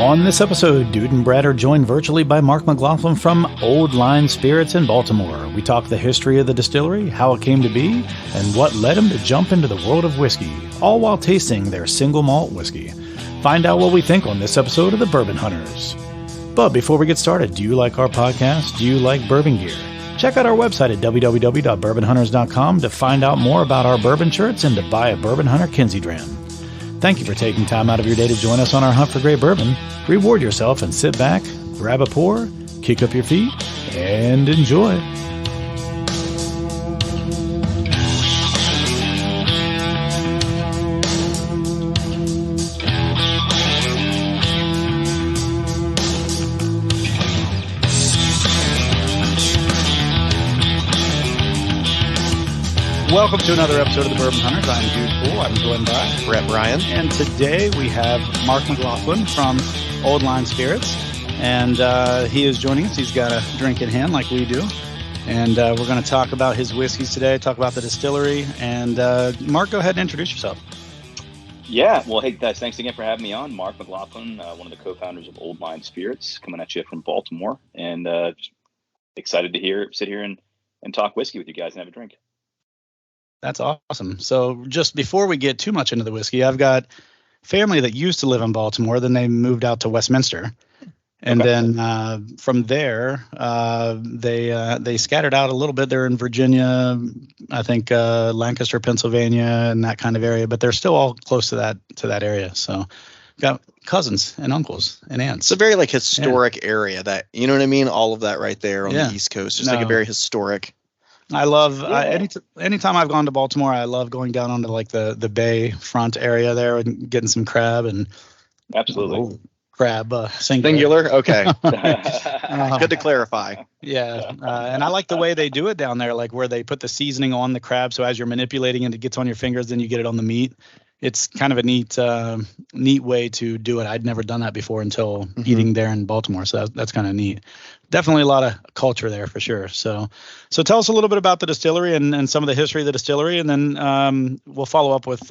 On this episode, Dude and Brad are joined virtually by Mark McLaughlin from Old Line Spirits in Baltimore. We talk the history of the distillery, how it came to be, and what led him to jump into the world of whiskey, all while tasting their single malt whiskey. Find out what we think on this episode of the Bourbon Hunters. But before we get started, do you like our podcast? Do you like bourbon gear? Check out our website at www.bourbonhunters.com to find out more about our bourbon shirts and to buy a Bourbon Hunter Kinsey dram. Thank you for taking time out of your day to join us on our hunt for great bourbon. Reward yourself and sit back, grab a pour, kick up your feet, and enjoy. Welcome to another episode of the Bourbon Hunters. I'm Dude Poole. I'm joined by Brett Bryan. And today we have Mark McLaughlin from Old Line Spirits. And he is joining us. He's got a drink in hand like we do. And we're going to talk about his whiskeys today, talk about the distillery. And Mark, go ahead and introduce yourself. Yeah, well, hey guys, thanks again for having me on. Mark McLaughlin, one of the co-founders of Old Line Spirits, coming at you from Baltimore. And just excited to sit here and talk whiskey with you guys and have a drink. That's awesome. So just before we get too much into the whiskey, I've got family that used to live in Baltimore. Then they moved out to Westminster. And then from there, they scattered out a little bit. They're in Virginia, I think Lancaster, Pennsylvania, and that kind of area. But they're still all close to that area. So got cousins and uncles and aunts. It's a very historic area that, you know what I mean? All of that right there on the East Coast. Just a very historic. I love anytime I've gone to Baltimore, I love going down onto the bay front area there and getting some crab and absolutely crab singular. Okay, good to clarify. Yeah, and I like the way they do it down there, like where they put the seasoning on the crab, so as you're manipulating it, it gets on your fingers, then you get it on the meat. It's kind of a neat way to do it. I'd never done that before until eating there in Baltimore, so that's kind of neat. Definitely a lot of culture there for sure. So tell us a little bit about the distillery and some of the history of the distillery, and then we'll follow up with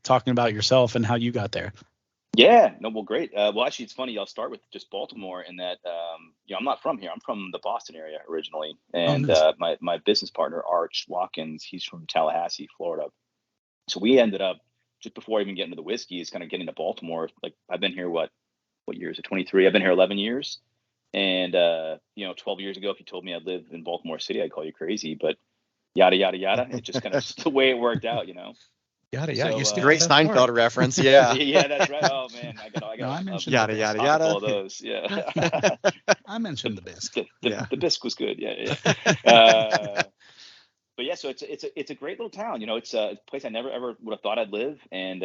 talking about yourself and how you got there. Yeah, no, well, great. Well, actually, it's funny. I'll start with just Baltimore in that, I'm not from here. I'm from the Boston area originally, and my business partner Arch Watkins, he's from Tallahassee, Florida. So we ended up just before even getting to the whiskey is kind of getting to Baltimore. Like I've been here, what year is it? 23. I've been here 11 years. And, 12 years ago, if you told me I'd live in Baltimore City, I'd call you crazy, but yada, yada, yada. It just kind of the way it worked out, Yada, yada. So, great Seinfeld reference. Yeah. Yeah, that's right. Oh man. I mentioned yada, yada, yada. All those. Yeah. I mentioned the bisque. The bisque was good. Yeah. But yeah, so it's a great little town. It's a place I never ever would have thought I'd live. And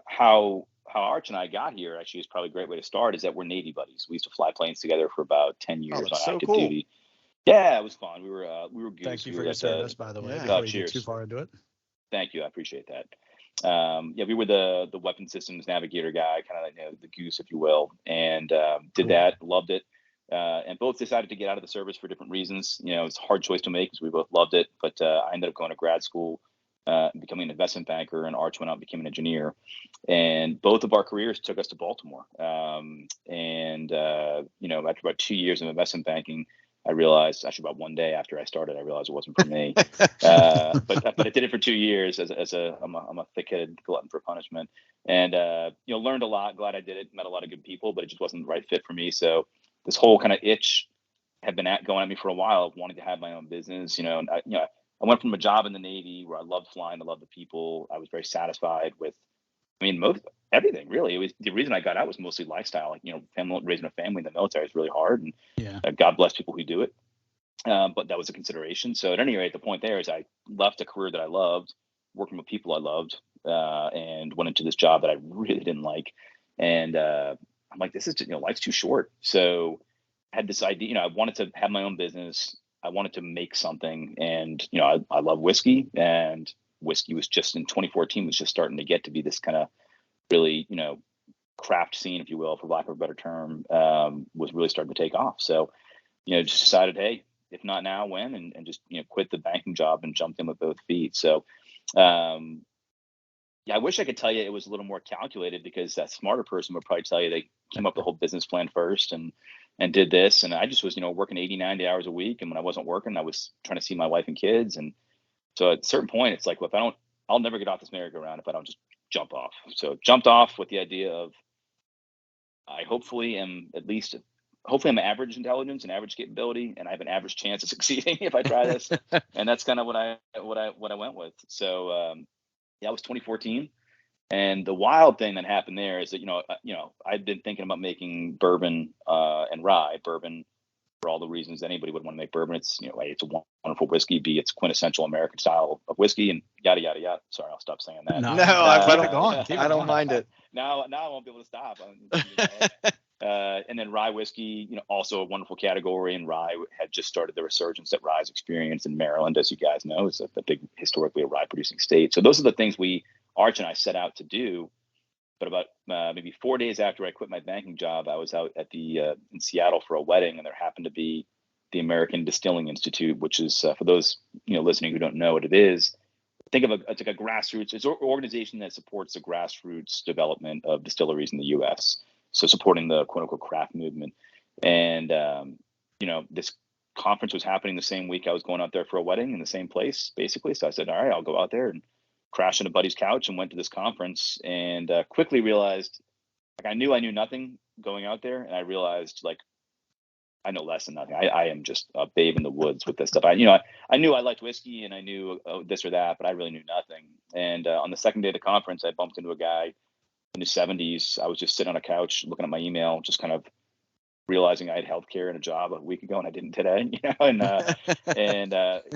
how Arch and I got here actually is probably a great way to start. Is that we're Navy buddies. We used to fly planes together for about 10 years on active duty. Yeah, it was fun. We were goose. Thank you for your service, by the way. Yeah. Cheers. Too far into it. Thank you. I appreciate that. We were the weapon systems navigator guy, kind of the goose, if you will, and did that. Loved it. And both decided to get out of the service for different reasons. It's a hard choice to make because we both loved it. But I ended up going to grad school, becoming an investment banker, and Arch went out and became an engineer. And both of our careers took us to Baltimore. After about 2 years of investment banking, I realized, actually about one day after I started, I realized it wasn't for me. But I did it for 2 years I'm a thick-headed glutton for punishment, and learned a lot. Glad I did it. Met a lot of good people, but it just wasn't the right fit for me. So this whole kind of itch had been going at me for a while of wanting to have my own business. I went from a job in the Navy where I loved flying, I loved the people. I was very satisfied with, most everything really. It was the reason I got out was mostly lifestyle. Raising a family in the military is really hard, and God bless people who do it. But that was a consideration. So at any rate, the point there is I left a career that I loved, working with people I loved, and went into this job that I really didn't like. And I'm like, this is just, life's too short. So I had this idea, I wanted to have my own business. I wanted to make something, and I love whiskey, and whiskey was just in 2014 was just starting to get to be this kind of really craft scene, if you will, for lack of a better term, was really starting to take off. So just decided, hey, if not now, when, and just quit the banking job and jumped in with both feet. So Yeah, I wish I could tell you it was a little more calculated, because that smarter person would probably tell you they came up with the whole business plan first and did this. And I just was, working 80, 90 hours a week. And when I wasn't working, I was trying to see my wife and kids. And so at a certain point, it's like, well, I'll never get off this merry-go-round if I don't just jump off. So jumped off with the idea of, I hopefully I'm average intelligence and average capability, and I have an average chance of succeeding if I try this. And that's kind of what I went with. So that was 2014. And the wild thing that happened there is that, I'd been thinking about making bourbon and rye. Bourbon, for all the reasons anybody would want to make bourbon. It's, A, it's a wonderful whiskey. B, it's quintessential American style of whiskey, and yada, yada, yada. Sorry, I'll stop saying that. No, keep it going. I don't mind it. Now I won't be able to stop. And then rye whiskey, also a wonderful category. And rye had just started the resurgence that rye's experienced in Maryland, as you guys know. It's a big, historically a rye producing state. So those are the things Arch and I set out to do. But about maybe 4 days after I quit my banking job, I was out at in Seattle for a wedding, and there happened to be the American Distilling Institute, which is, for those listening who don't know what it is, think of it's like a grassroots. It's an organization that supports the grassroots development of distilleries in the U.S. So supporting the quote unquote craft movement. And this conference was happening the same week I was going out there for a wedding in the same place, basically. So I said, all right, I'll go out there and crashed on a buddy's couch and went to this conference, and quickly realized, I knew nothing going out there, and I realized I know less than nothing. I am just a babe in the woods with this stuff. I knew I liked whiskey, and I knew this or that, but I really knew nothing. And on the second day of the conference, I bumped into a guy in his 70s. I was just sitting on a couch looking at my email, just kind of realizing I had healthcare and a job a week ago, and I didn't today, and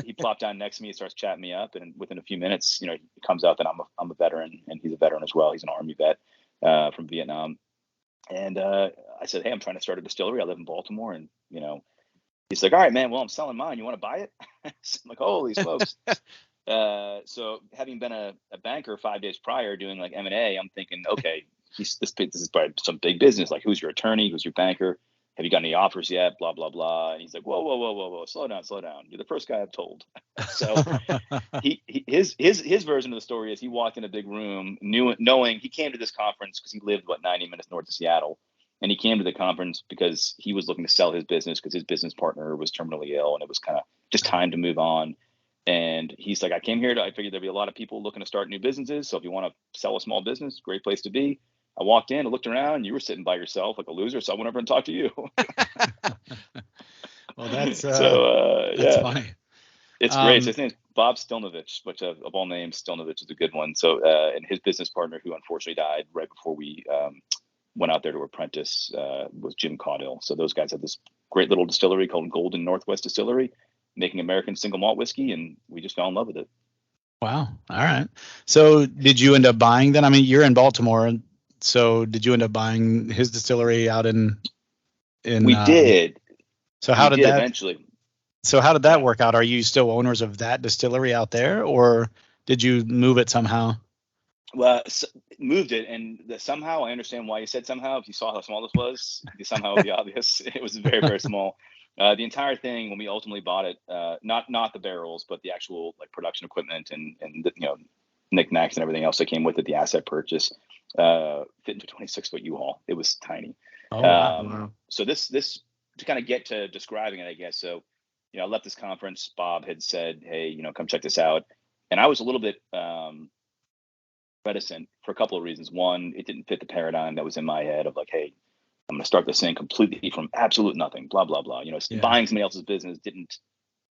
he plopped down next to me and starts chatting me up. And within a few minutes, it comes out that I'm a veteran, and he's a veteran as well. He's an Army vet from Vietnam. And I said, hey, I'm trying to start a distillery. I live in Baltimore. And, he's like, all right, man, well, I'm selling mine. You want to buy it? So I'm like, holy smokes. So having been a banker 5 days prior doing like M&A, I'm thinking, okay, this is probably some big business. Like, who's your attorney? Who's your banker? Have you got any offers yet? Blah, blah, blah. And he's like, whoa, slow down. You're the first guy I've told. So his version of the story is he walked in a big room, knowing he came to this conference because he lived 90 minutes north of Seattle. And he came to the conference because he was looking to sell his business because his business partner was terminally ill, and it was kind of just time to move on. And he's like, I came here I figured there'd be a lot of people looking to start new businesses. So if you want to sell a small business, great place to be. I walked in, I looked around, and you were sitting by yourself like a loser. So I went over and talked to you. Well, that's funny. It's great. So his name's Bob Stilnovich, which of all names, Stilnovich is a good one. So, and his business partner, who unfortunately died right before we went out there to apprentice, was Jim Caudill. So those guys have this great little distillery called Golden Northwest Distillery, making American single malt whiskey, and we just fell in love with it. Wow. All right. So did you end up buying then? I mean, you're in Baltimore, so did you end up buying his distillery out in we did. So how did that eventually? So how did that work out? Are you still owners of that distillery out there, or did you move it somehow? Well, moved it, and somehow I understand why you said somehow. If you saw how small this was, somehow it would be obvious. It was very, very small. The entire thing, when we ultimately bought it, not the barrels, but the actual production equipment and knickknacks and everything else that came with it, the asset purchase, fit into a 26-foot U-Haul. It was tiny. Oh, wow. So this to kind of get to describing it, I guess. So, I left this conference. Bob had said, hey, come check this out. And I was a little bit reticent for a couple of reasons. One, it didn't fit the paradigm that was in my head of hey, I'm going to start this thing completely from absolute nothing, blah, blah, blah. Buying somebody else's business didn't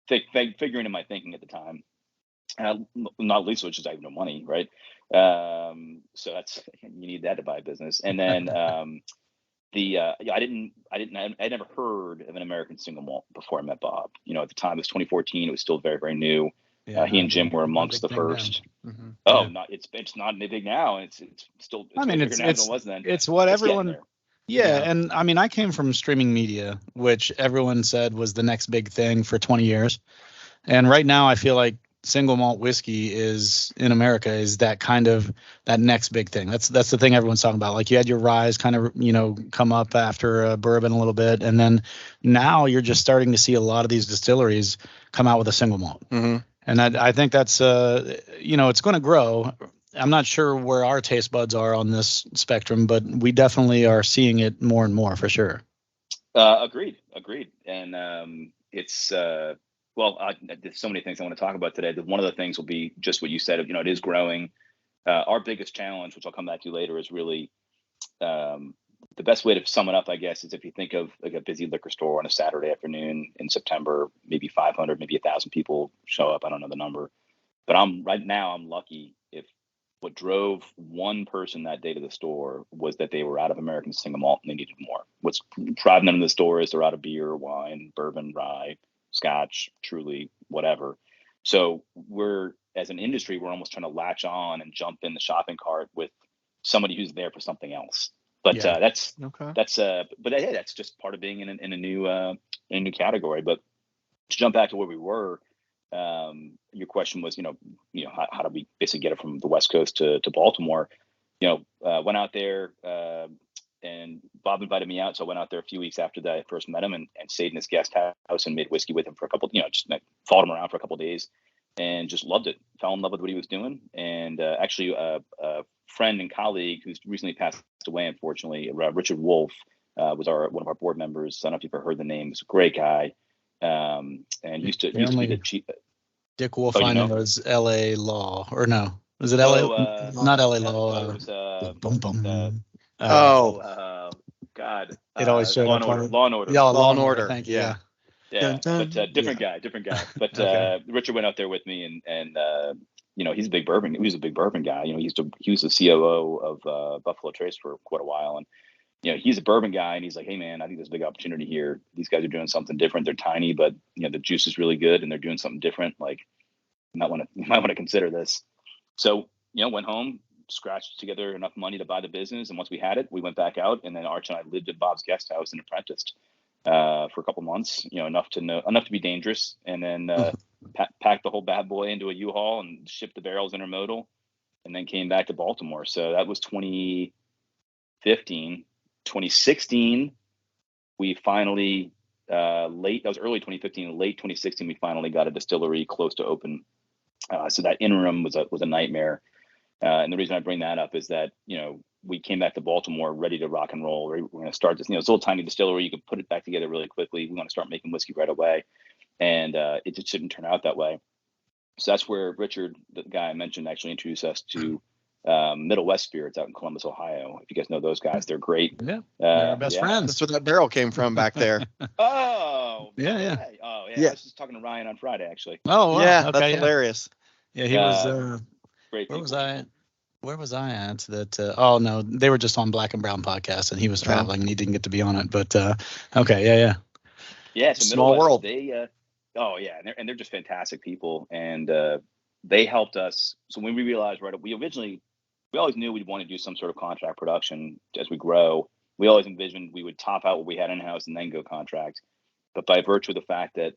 figure into my thinking at the time. Not least, which is I have no money, right? So that's, you need that to buy a business. And then I never heard of an American single malt before I met Bob. At the time it was 2014. It was still very, very new. Yeah, he and Jim were amongst the first. Mm-hmm. Oh, yeah. It's not big now. It's still. It's bigger now than it was then. It's what everyone. Yeah, and I mean, I came from streaming media, which everyone said was the next big thing for 20 years. And right now, I feel like single malt whiskey is in America is that next big thing. That's the thing everyone's talking about. Like you had your rise kind of, come up after bourbon a little bit. And then now you're just starting to see a lot of these distilleries come out with a single malt. Mm-hmm. And I think that's, it's going to grow. I'm not sure where our taste buds are on this spectrum, but we definitely are seeing it more and more for sure. Agreed. And it's there's so many things I want to talk about today. One of the things will be just what you said. It is growing. Our biggest challenge, which I'll come back to later, is really the best way to sum it up, I guess, is if you think of like a busy liquor store on a Saturday afternoon in September, maybe 500, maybe 1,000 people show up. I don't know the number, but I'm lucky if what drove one person that day to the store was that they were out of American single malt and they needed more. What's driving them to the store is they're out of beer, wine, bourbon, rye, scotch, truly, whatever. So as an industry, we're almost trying to latch on and jump in the shopping cart with somebody who's there for something else. But that's just part of being in a new category. But to jump back to where we were, your question was, how do we basically get it from the West Coast to Baltimore? Went out there, and Bob invited me out. So I went out there a few weeks after that I first met him and stayed in his guest house and made whiskey with him for a couple, just followed him around for a couple of days and just loved it. Fell in love with what he was doing. And actually a friend and colleague who's recently passed away, unfortunately, Richard Wolf, was one of our board members. I don't know if you've ever heard the name. He's a great guy. And used to be the chief. Dick Wolf, I know, was L.A. Law, or no? Was it L.A.? Not L.A. Law. It was God. It always showed up. Law and Order. Yeah, Law and Order. Thank you. Yeah. But different guy. But okay. Richard went out there with me, and he's a big bourbon. He was a big bourbon guy. He was the COO of Buffalo Trace for quite a while, and he's a bourbon guy, and he's like, hey man, I think there's a big opportunity here. These guys are doing something different. They're tiny, but the juice is really good, and they're doing something different. Like, you might want to consider this. So went home, scratched together enough money to buy the business, and once we had it, we went back out, and then Arch and I lived at Bob's guest house and apprenticed for a couple months. Enough to be dangerous, and then packed the whole bad boy into a U-Haul and shipped the barrels intermodal, and then came back to Baltimore. So that was 2015. 2016, we finally that was early 2015, late 2016, we finally got a distillery close to open. So that interim was a nightmare. And the reason I bring that up is that, we came back to Baltimore ready to rock and roll. We're going to start this, it's a little tiny distillery. You can put it back together really quickly. We want to start making whiskey right away. And it just didn't turn out that way. So that's where Richard, the guy I mentioned, actually introduced us to Middle West Spirits out in Columbus, Ohio. If you guys know those guys, they're great. Yeah, they're our best friends. That's where that barrel came from back there. Oh, yeah. Oh, yeah. I was just talking to Ryan on Friday, actually. Oh, wow. Yeah, okay, that's hilarious. Yeah, he was. Great. Where was I at? That? Oh no, they were just on Black and Brown podcast, and he was traveling, and he didn't get to be on it. But okay, yeah. Yeah, so small world. They, and they're just fantastic people, and they helped us. So when we realized, we always knew we'd want to do some sort of contract production as we grow. We always envisioned we would top out what we had in-house and then go contract. But by virtue of the fact that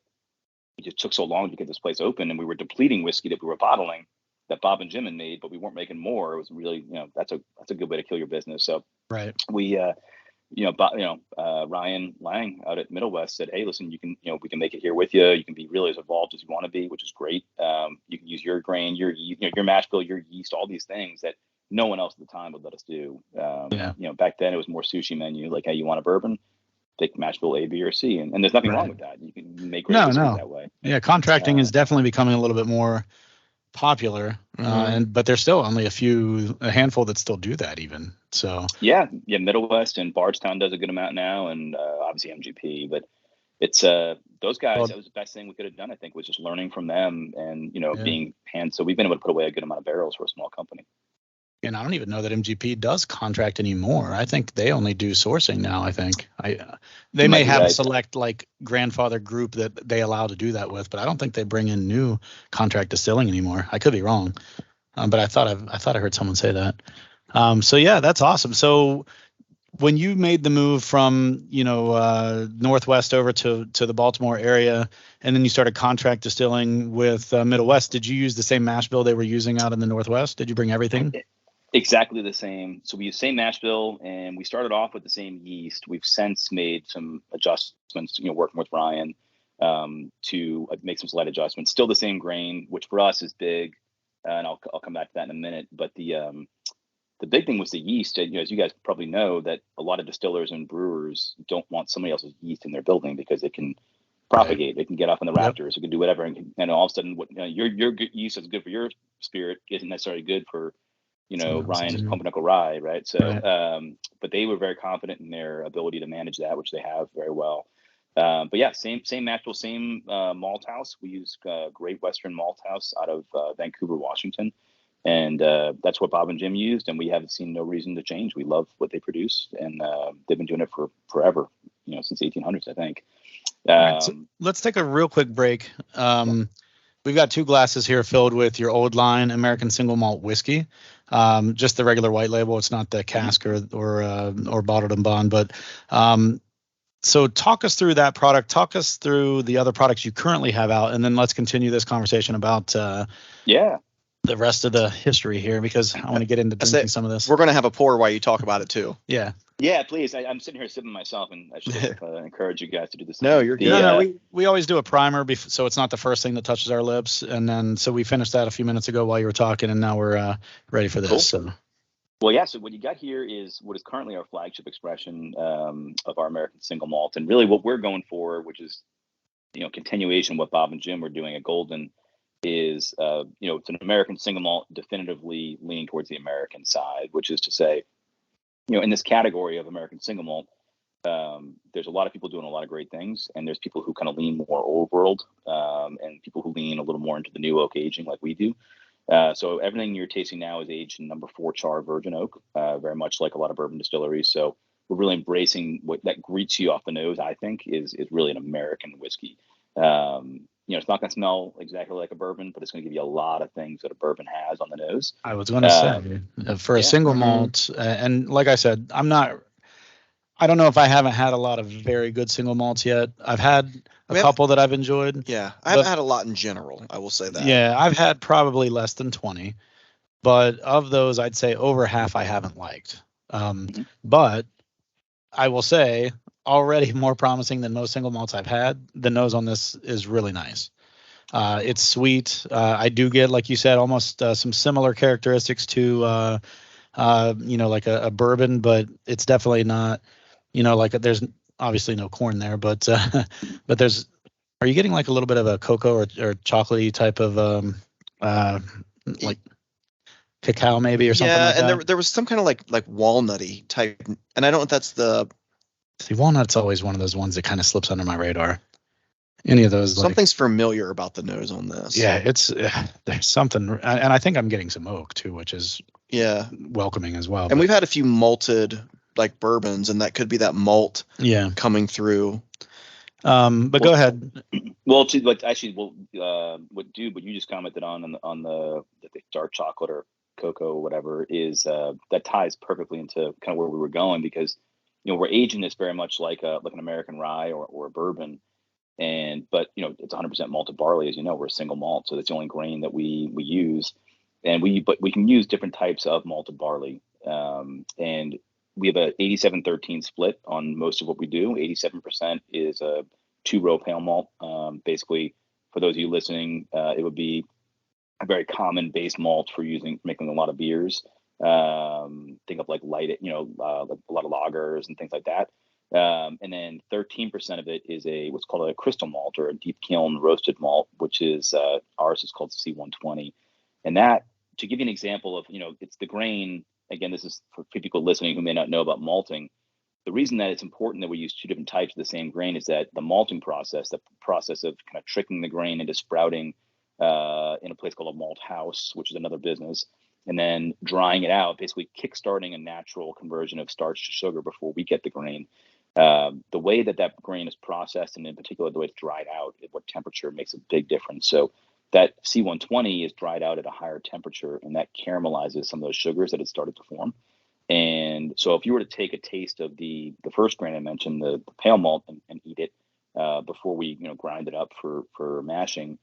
it just took so long to get this place open, and we were depleting whiskey that we were bottling that Bob and Jim had made, but we weren't making more. It was really, that's a good way to kill your business. So right. We, Ryan Lang out at Middle West said, hey, listen, you can, we can make it here with you. You can be really as involved as you want to be, which is great. You can use your grain, your mash bill, your yeast, all these things that no one else at the time would let us do. Back then it was more sushi menu, like, hey, you want a bourbon? Take mash bill A, B, or C, and there's nothing wrong with that. You can make great whiskey that way. Yeah, contracting is definitely becoming a little bit more popular, but there's still only a handful that still do that even. So yeah, Middle West and Bardstown does a good amount now, and obviously MGP. But it's those guys. That was the best thing we could have done. I think was just learning from them and being hands. So we've been able to put away a good amount of barrels for a small company. And I don't even know that MGP does contract anymore. I think they only do sourcing now. I think they may have a select like grandfather group that they allow to do that with, but I don't think they bring in new contract distilling anymore. I could be wrong, but I thought I heard someone say that. So yeah, that's awesome. So when you made the move from Northwest over to the Baltimore area, and then you started contract distilling with Middle West, did you use the same mash bill they were using out in the Northwest? Did you bring everything? Exactly the same. So we use the same mash bill, and we started off with the same yeast. We've since made some adjustments, working with Ryan to make some slight adjustments. Still the same grain, which for us is big. and I'll come back to that in a minute. But the big thing was the yeast. As you guys probably know, that a lot of distillers and brewers don't want somebody else's yeast in their building because it can propagate. Right. It can get up in the rafters. It can do whatever, and all of a sudden, what your yeast is good for your spirit isn't necessarily good for Ryan's Pumpernickel Rye, right? So, right. But they were very confident in their ability to manage that, which they have very well. But yeah, same mash bill, same malt house. We use Great Western Malt House out of Vancouver, Washington. And that's what Bob and Jim used, and we haven't seen no reason to change. We love what they produce, and they've been doing it for forever, since 1800s, I think. Right, so let's take a real quick break. We've got 2 glasses here filled with your old line American single malt whiskey, just the regular white label. It's not the cask or bottled and bond. But so talk us through that product. Talk us through the other products you currently have out, and then let's continue this conversation about the rest of the history here, because I want to get into drinking some of this. We're going to have a pour while you talk about it too. Yeah. Yeah, please. I'm sitting here sipping myself, and I should encourage you guys to do this. No, you're good. We always do a primer, so it's not the first thing that touches our lips. And then, so we finished that a few minutes ago while you were talking, and now we're ready for this. Cool. So. Well, yeah. So what you got here is what is currently our flagship expression of our American single malt, and really what we're going for, which is continuation of what Bob and Jim were doing at Golden, is it's an American single malt, definitively leaning towards the American side, which is to say, in this category of American single malt, there's a lot of people doing a lot of great things, and there's people who kind of lean more old world, and people who lean a little more into the new oak aging like we do. So everything you're tasting now is aged in number 4 char virgin oak, very much like a lot of bourbon distilleries. So we're really embracing what that greets you off the nose, I think, is really an American whiskey. It's not going to smell exactly like a bourbon, but it's going to give you a lot of things that a bourbon has on the nose. I was going to say, for a single malt, and like I said, I don't know if I haven't had a lot of very good single malts yet. I've had a couple that I've enjoyed. Yeah, I haven't had a lot in general, I will say that. Yeah, I've had probably less than 20, but of those, I'd say over half I haven't liked. But I will say, already more promising than most single malts I've had. The nose on this is really nice. It's sweet. I do get, like you said, almost some similar characteristics to, like a bourbon, but it's definitely not, there's obviously no corn there, but are you getting like a little bit of a cocoa or chocolatey type of, like cacao maybe or something like that? Yeah, and there was some kind of like walnutty type, and I don't know if that's See, walnut's always one of those ones that kind of slips under my radar. Any of those. Something's familiar about the nose on this. Yeah, there's something, and I think I'm getting some oak too, which is welcoming as well. And we've had a few malted like bourbons, and that could be that malt coming through. But go ahead. Well, what you just commented on the dark chocolate or cocoa or whatever is that ties perfectly into kind of where we were going, because we're aging this very much like an American rye or a bourbon, but it's 100% malted barley, as you know. We're a single malt, so that's the only grain that we use, and we can use different types of malted barley, and we have a 87-13 split on most of what we do. 87% is a 2-row pale malt. Basically, for those of you listening, it would be a very common base malt for making a lot of beers. Think of like light, like a lot of lagers and things like that. And then 13% of it is what's called a crystal malt or a deep kiln roasted malt, which is ours is called C120. And that, to give you an example of, it's the grain. Again, this is for people listening who may not know about malting. The reason that it's important that we use 2 different types of the same grain is that the malting process, the process of kind of tricking the grain into sprouting in a place called a malt house, which is another business, and then drying it out, basically kickstarting a natural conversion of starch to sugar before we get the grain. The way that grain is processed, and in particular the way it's dried out, at what temperature, makes a big difference. So that C120 is dried out at a higher temperature, and that caramelizes some of those sugars that had started to form. And so if you were to take a taste of the first grain I mentioned, the pale malt, and eat it before we grind it up for mashing,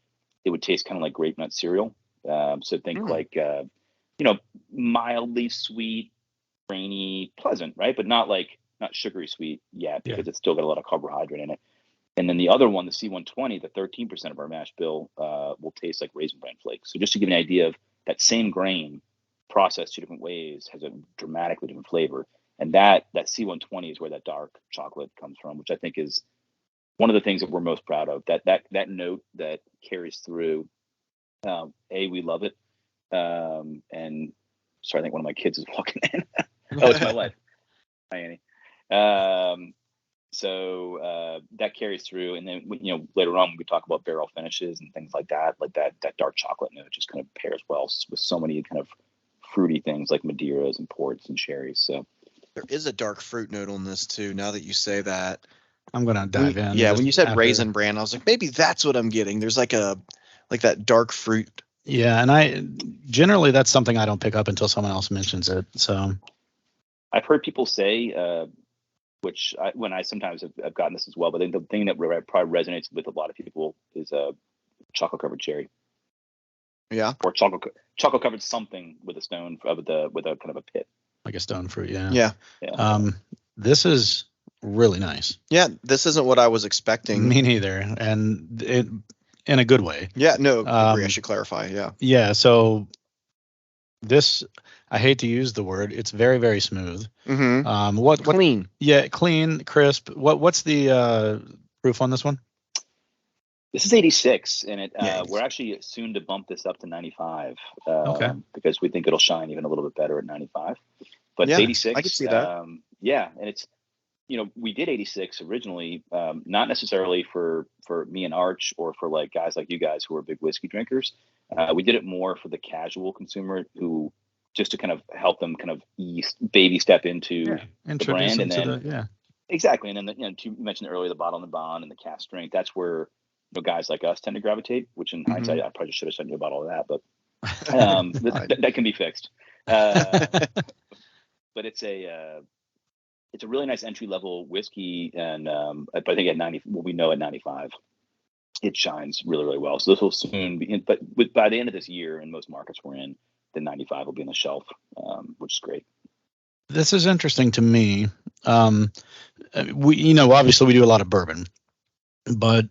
it would taste kind of like grape nut cereal. So think like mildly sweet, grainy, pleasant, right? But not sugary sweet yet, because it's still got a lot of carbohydrate in it. And then the other one, the C120, the 13% of our mash bill will taste like Raisin Bran flakes. So just to give you an idea of that same grain processed 2 different ways has a dramatically different flavor. And that C120 is where that dark chocolate comes from, which I think is one of the things that we're most proud of. That note that carries through. We love it. And sorry, I think one of my kids is walking in. Oh, it's my wife. Hi, Annie. So that carries through, and then later on when we talk about barrel finishes and things like that dark chocolate note just kind of pairs well with so many kind of fruity things like Madeiras and ports and cherries. So there is a dark fruit note on this too. Now that you say that, I'm gonna dive in. Yeah, when you said raisin bran, I was like, maybe that's what I'm getting. There's like that dark fruit. Yeah, and I generally that's something I don't pick up until someone else mentions it. So I've heard people say, which when I sometimes have gotten this as well, but the thing that probably resonates with a lot of people is a chocolate covered cherry. Yeah, or chocolate covered something with a stone with a kind of a pit, like a stone fruit. Yeah. Yeah. This is really nice. Yeah, this isn't what I was expecting. Me neither, and it in a good way. Yeah, no, I should clarify. Yeah. Yeah. So this, I hate to use the word. It's very, very smooth. Mm-hmm. What clean? Yeah, clean, crisp. What's the proof on this one? This is 86, and we're actually soon to bump this up to 95. Okay. Because we think it'll shine even a little bit better at 95. But yeah, 86, I could see that. Yeah, and it's we did 86 originally, not necessarily for me and Arch or for like guys like you guys who are big whiskey drinkers. We did it more for the casual consumer who just to kind of help them kind of baby step into the brand, and then exactly, and then you mentioned earlier the bottle and bond and the cask strength. That's where guys like us tend to gravitate. Which in hindsight, I probably should have sent you a bottle of that, but that can be fixed. But it's a really nice entry level whiskey, and I think at 90, we know at 95, it shines really, really well. So this will soon be, but by the end of this year, in most markets we're in, the 95 will be on the shelf, which is great. This is interesting to me. We obviously we do a lot of bourbon, but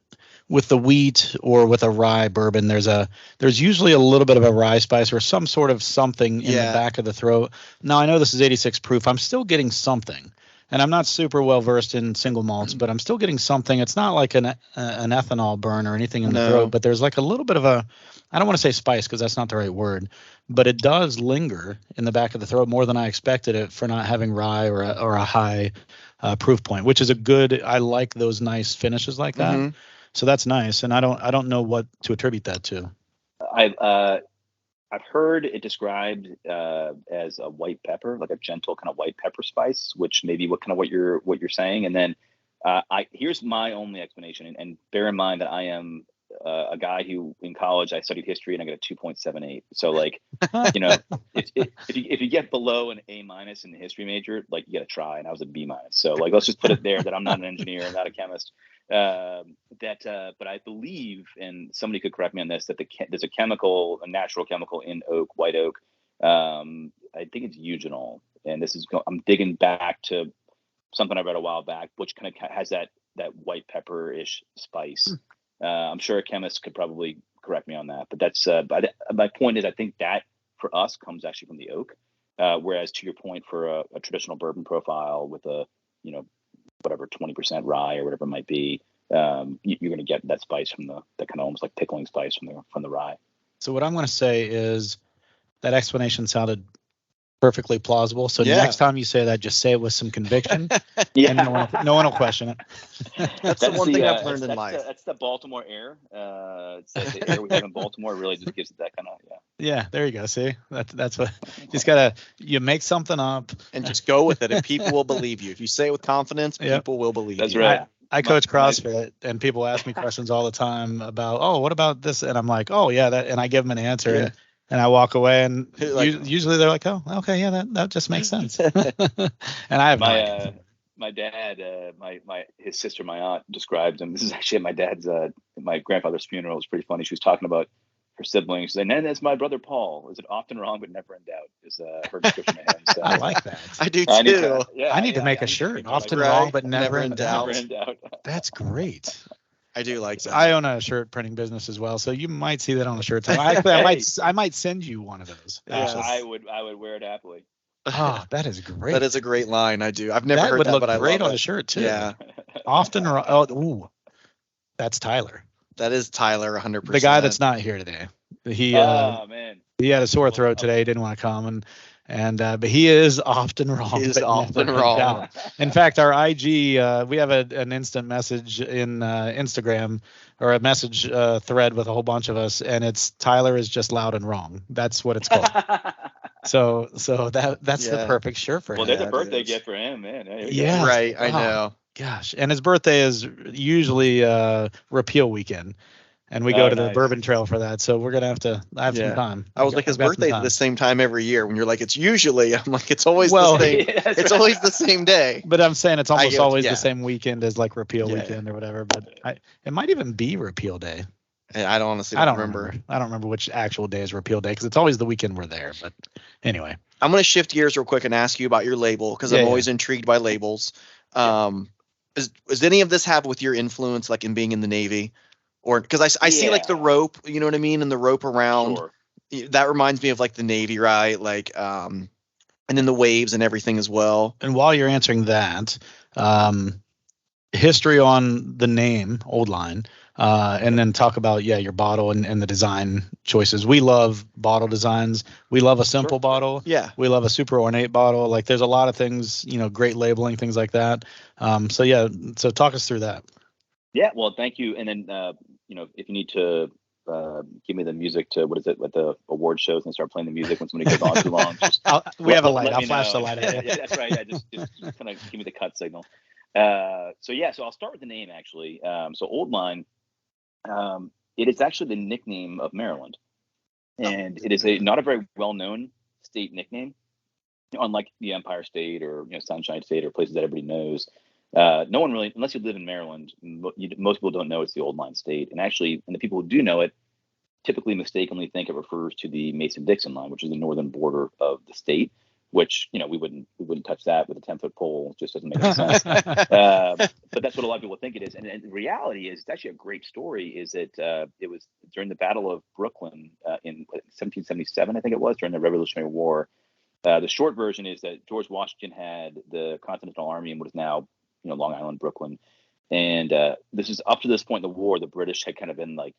with the wheat or with a rye bourbon, there's usually a little bit of a rye spice or some sort of something in the back of the throat. Now I know this is 86 proof. I'm still getting something, and I'm not super well versed in single malts, but I'm still getting something. It's not like an ethanol burn or anything in the throat, but there's like a little bit of a, I don't want to say spice because that's not the right word, but it does linger in the back of the throat more than I expected it for not having rye or a high proof point, which is a good. I like those nice finishes like that. Mm-hmm. So that's nice, and I don't know what to attribute that to. I've heard it described as a white pepper, like a gentle kind of white pepper spice, which may be what you're saying. And then here's my only explanation, and bear in mind that I am a guy who in college I studied history and I got a 2.78. So like if you get below an A- in the history major, like you got to try, and I was a B-. So like let's just put it there that I'm not an engineer, I'm not a chemist. But I believe, and somebody could correct me on this, that there's a natural chemical in white oak. I think it's eugenol, and I'm digging back to something I read a while back, which kind of has that white pepper-ish spice. I'm sure a chemist could probably correct me on that, but that's. But my point is, I think that for us comes actually from the oak, whereas to your point, for a traditional bourbon profile with a whatever 20% rye or whatever it might be, you're going to get that spice from the kind of almost like pickling spice from the rye. So what I'm going to say is that explanation sounded perfectly plausible. So next time you say that, just say it with some conviction. And no one will question it. That's the one thing I've learned in life. That's the Baltimore air. It's the air we have in Baltimore really just gives it that kind of Yeah, there you go. See, that's what you make something up and just go with it, and people will believe you. If you say it with confidence, people will believe you. That's right. I coach CrossFit, and people ask me questions all the time about, what about this? And I'm like, and I give them an answer. And I walk away, and usually they're like, "Oh, okay, yeah, that just makes sense." And I have my dad, his sister, my aunt described him. This is actually at my grandfather's funeral. It was pretty funny. She was talking about her siblings, and then that's my brother Paul. Is it often wrong but never in doubt? Is her description of him. So, I like that. I do too. I need to make a shirt. Often wrong but never in doubt. Never in doubt. That's great. I do like that. I own a shirt printing business as well, so you might see that on the shirts. Actually, I might send you one of those. Yes. I would wear it happily. Oh, that is great. That is a great line. I do. I've never heard would that, look but I great love on it. a shirt too. Yeah. Often. Oh, ooh, that's Tyler. That is Tyler, 100%. The guy that's not here today. Oh man. He had a sore throat today. Didn't want to come, but he is often wrong. He is often wrong. In fact, our IG, we have an instant message in Instagram, or a message thread with a whole bunch of us, and it's Tyler is just loud and wrong. That's what it's called. So that's the perfect shirt for him. Well, there's a birthday gift for him, man. Yeah, right. I know. Gosh, and his birthday is usually repeal weekend. And we go to the Bourbon Trail for that, so we're gonna have some time. I was like, his birthday's at the same time every year. When you're like, it's usually, I'm like, it's always the same. It's always the same day. But I'm saying it's almost always the same weekend as like repeal weekend or whatever. But it might even be repeal day. I don't honestly don't remember. I don't remember which actual day is repeal day because it's always the weekend we're there. But anyway, I'm gonna shift gears real quick and ask you about your label because I'm always intrigued by labels. Does any of this have with your influence, like in being in the Navy? Or because I see like the rope, you know what I mean, and the rope around. Sure. That reminds me of like the Navy, right? Like, and then the waves and everything as well. And while you're answering that, history on the name Old Line, and then talk about your bottle and the design choices. We love bottle designs. We love a simple bottle. Yeah. We love a super ornate bottle. Like there's a lot of things, great labeling, things like that. So talk us through that. Yeah, well, thank you. And then, if you need to give me the music to, what is it, with the award shows and start playing the music when somebody goes on too long. We have a light. I'll flash the light at you. Yeah, that's right. Yeah, just kind of give me the cut signal. So I'll start with the name, actually. So Old Line, it is actually the nickname of Maryland. And it is not a very well-known state nickname, unlike the Empire State or Sunshine State or places that everybody knows. No one really, unless you live in Maryland, most people don't know it's the Old Line State. And actually, and the people who do know it typically mistakenly think it refers to the Mason-Dixon line, which is the northern border of the state, which, we wouldn't touch that with a 10-foot pole. It just doesn't make any sense. But that's what a lot of people think it is. And the reality is, it's actually a great story, is that it was during the Battle of Brooklyn in 1777, I think it was, during the Revolutionary War. The short version is that George Washington had the Continental Army in what is now Long Island, Brooklyn. And this is up to this point in the war, the British had kind of been like,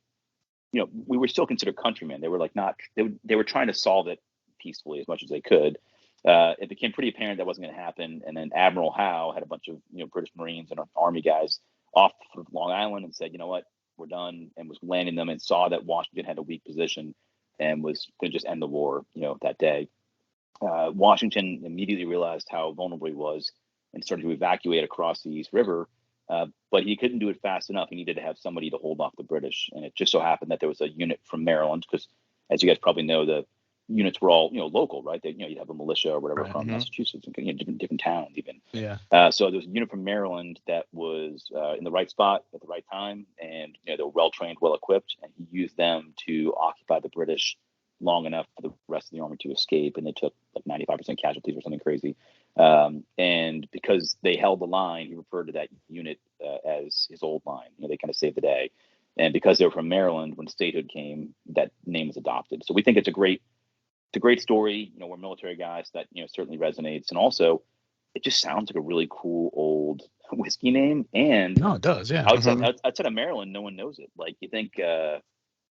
we were still considered countrymen. They were like they were trying to solve it peacefully as much as they could. It became pretty apparent that wasn't going to happen. And then Admiral Howe had a bunch of, British Marines and Army guys off of Long Island and said, you know what, we're done, and was landing them, and saw that Washington had a weak position and was going to just end the war, that day. Washington immediately realized how vulnerable he was and started to evacuate across the East River. But he couldn't do it fast enough. He needed to have somebody to hold off the British. And it just so happened that there was a unit from Maryland, because as you guys probably know, the units were all, local, right? They, you'd have a militia or whatever from Massachusetts and different towns even. Yeah. So there was a unit from Maryland that was in the right spot at the right time. And, they were well-trained, well-equipped. And he used them to occupy the British long enough for the rest of the army to escape. And they took like 95% casualties or something crazy. And because they held the line, he referred to that unit as his Old Line. They kind of saved the day. And because they were from Maryland, when statehood came, that name was adopted. So we think it's a great story. We're military guys, that certainly resonates. And also, it just sounds like a really cool old whiskey name. And no, it does, yeah. Outside of Maryland, no one knows it. Like, you think,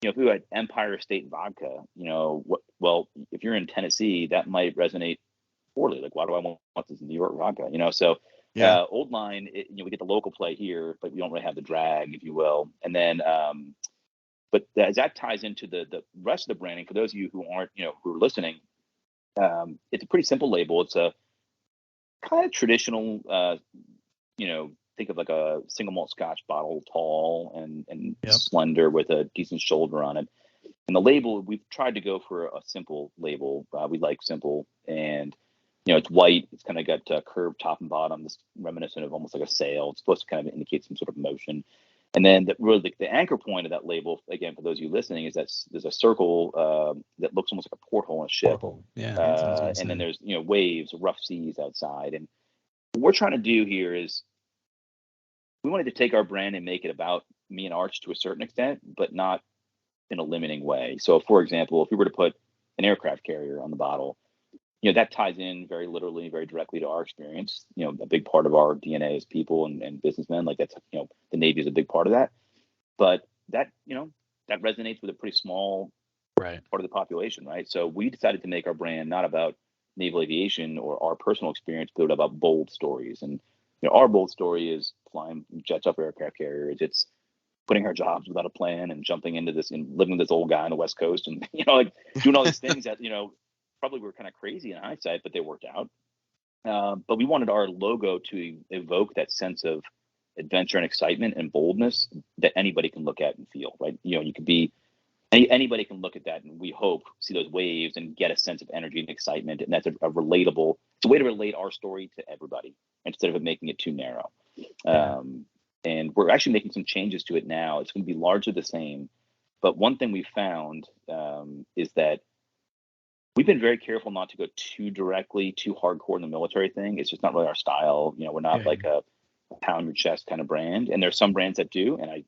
if we had Empire State Vodka, well, if you're in Tennessee, that might resonate poorly. Like, why do I want this New York vodka? So Old Line, we get the local play here, but we don't really have the drag, if you will. And then, but as that ties into the rest of the branding, for those of you who aren't, who are listening, it's a pretty simple label. It's a kind of traditional, think of like a single malt Scotch bottle, tall and slender with a decent shoulder on it. And the label, we've tried to go for a simple label. We like simple, and it's white. It's kind of got curved top and bottom. This reminiscent of almost like a sail. It's supposed to kind of indicate some sort of motion. And then the anchor point of that label, again, for those of you listening, is that there's a circle that looks almost like a porthole in a ship. Yeah. And then there's waves, rough seas outside. And what we're trying to do here is we wanted to take our brand and make it about me and Arch to a certain extent, but not in a limiting way. So, for example, if we were to put an aircraft carrier on the bottle, that ties in very literally, very directly to our experience. A big part of our DNA as people and businessmen, like that's, the Navy is a big part of that. But that, that resonates with a pretty small part of the population, right? So we decided to make our brand not about naval aviation or our personal experience, but about bold stories. And our bold story is flying jets up aircraft carriers. It's putting our jobs without a plan and jumping into this and living with this old guy on the West Coast and like doing all these things that probably were kind of crazy in hindsight, but they worked out. But we wanted our logo to evoke that sense of adventure and excitement and boldness that anybody can look at and feel, right? You could be anybody can look at that and we hope see those waves and get a sense of energy and excitement. And that's a relatable, it's a way to relate our story to everybody instead of it making it too narrow. And we're actually making some changes to it now. It's going to be largely the same. But one thing we found is that we've been very careful not to go too hardcore in the military thing. It's just not really our style. We're not like a pound your chest kind of brand. And there's some brands that do, and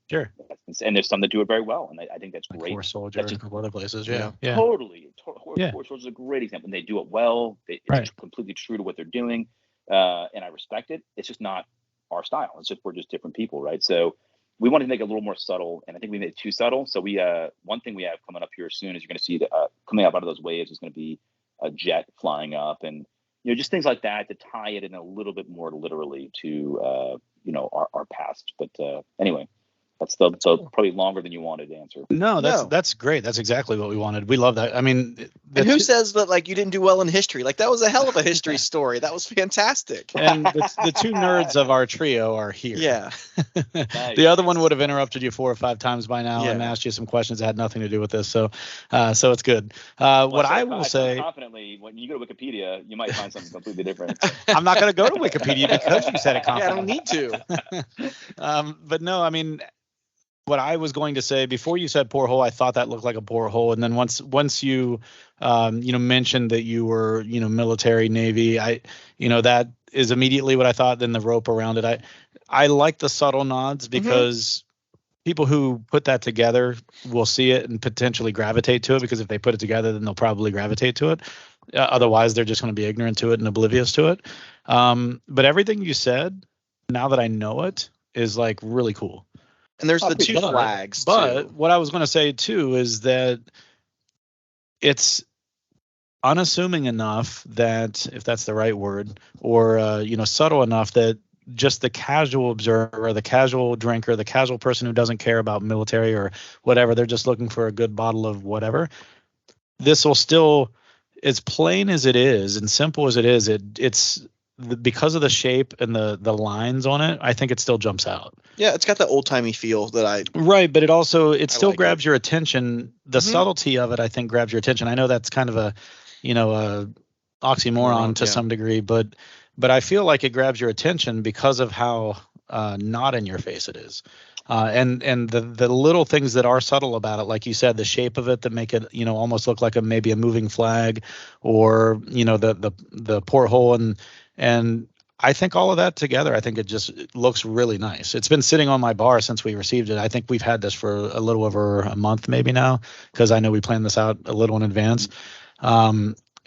there's some that do it very well. And I think that's like great. Force Soldier and a couple other places. Yeah. Totally. Force Soldier is a great example. And they do it well. It's completely true to what they're doing. And I respect it. It's just not our style. It's just we're just different people, right? So we wanted to make it a little more subtle, and I think we made it too subtle. So we one thing we have coming up here soon is you're going to see coming up out of those waves is going to be a jet flying up, and just things like that to tie it in a little bit more literally to our past. But anyway, that's probably longer than you wanted to answer. No, that's great. That's exactly what we wanted. We love that. I mean, and who says that like you didn't do well in history? Like that was a hell of a history story. That was fantastic. And the two nerds of our trio are here. Yeah. The other one would have interrupted you 4 or 5 times by now and asked you some questions that had nothing to do with this. So it's good. What I will say confidently, when you go to Wikipedia, you might find something completely different. I'm not going to go to Wikipedia because you said it confidently. Yeah, I don't need to. But no, I mean, what I was going to say before you said porthole, I thought that looked like a porthole, and then once you mentioned that you were military Navy, that is immediately what I thought. Then the rope around it, I like the subtle nods because people who put that together will see it and potentially gravitate to it, because if they put it together, then they'll probably gravitate to it. Otherwise, they're just going to be ignorant to it and oblivious to it. But everything you said, now that I know it, is like really cool. And there's the two flags. But what I was going to say too is that it's unassuming enough that, if that's the right word, or subtle enough that just the casual observer, the casual drinker, the casual person who doesn't care about military or whatever, they're just looking for a good bottle of whatever. This will still, as plain as it is and simple as it is, it's because of the shape and the lines on it, I think it still jumps out. Yeah, it's got that old timey feel that right, but it still grabs your attention. The subtlety of it, I think, grabs your attention. I know that's kind of a oxymoron to some degree, but I feel like it grabs your attention because of how not in your face it is. And the little things that are subtle about it, like you said, the shape of it that make it, almost look like maybe a moving flag, or, the porthole and I think all of that together, I think it looks really nice. It's been sitting on my bar since we received it. I think we've had this for a little over a month maybe now, because I know we planned this out a little in advance.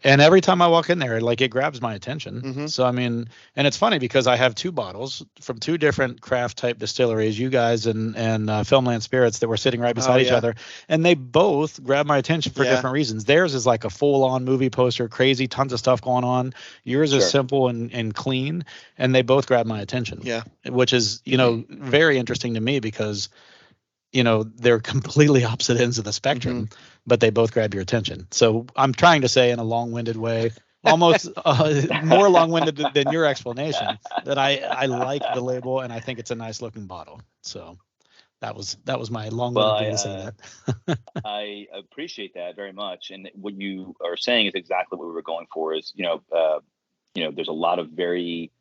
And every time I walk in there, like, it grabs my attention. So, I mean, and it's funny because I have 2 bottles from 2 different craft type distilleries, you guys and Filmland Spirits, that were sitting right beside each other. And they both grab my attention for different reasons. Theirs is like a full on movie poster, crazy, tons of stuff going on. Yours is simple and clean. And they both grab my attention. Yeah. Which is, very interesting to me because, they're completely opposite ends of the spectrum, but they both grab your attention. So I'm trying to say in a long-winded way, almost more long-winded than your explanation, that I like the label and I think it's a nice looking bottle. So that was my long-winded way to say that. I appreciate that very much. And what you are saying is exactly what we were going for. Is there's a lot of very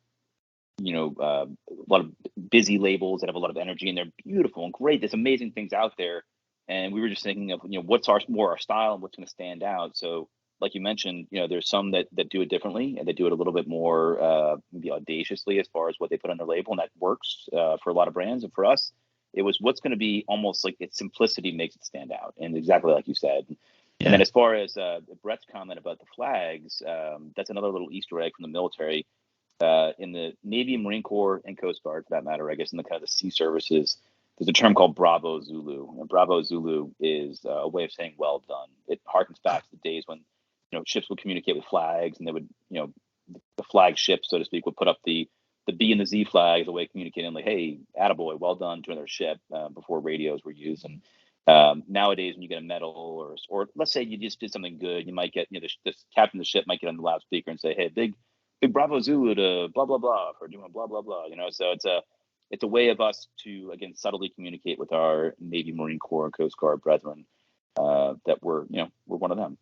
a lot of busy labels that have a lot of energy, and they're beautiful and great. There's amazing things out there, and we were just thinking of what's our style and what's going to stand out. So, like you mentioned, there's some that do it differently, and they do it a little bit more maybe audaciously as far as what they put on their label, and that works for a lot of brands. And for us, It was what's going to be almost like its simplicity makes it stand out, and exactly like you said. Yeah. And then as far as Brett's comment about the flags, that's another little Easter egg from the military. In the Navy, Marine Corps, and Coast Guard, for that matter, I guess in the kind of the sea services, there's a term called Bravo Zulu, and Bravo Zulu is a way of saying well done. It harkens back to the days when ships would communicate with flags, and they would the flag ship, so to speak, would put up the B and the Z flag as a way of communicating, like, hey, attaboy, well done to another ship, before radios were used. And nowadays, when you get a medal, or let's say you just did something good, you might get, the captain of the ship might get on the loudspeaker and say, hey, big Bravo Zulu to blah blah blah for doing blah blah blah. So it's a way of us to, again, subtly communicate with our Navy, Marine Corps, and Coast Guard brethren that we're one of them.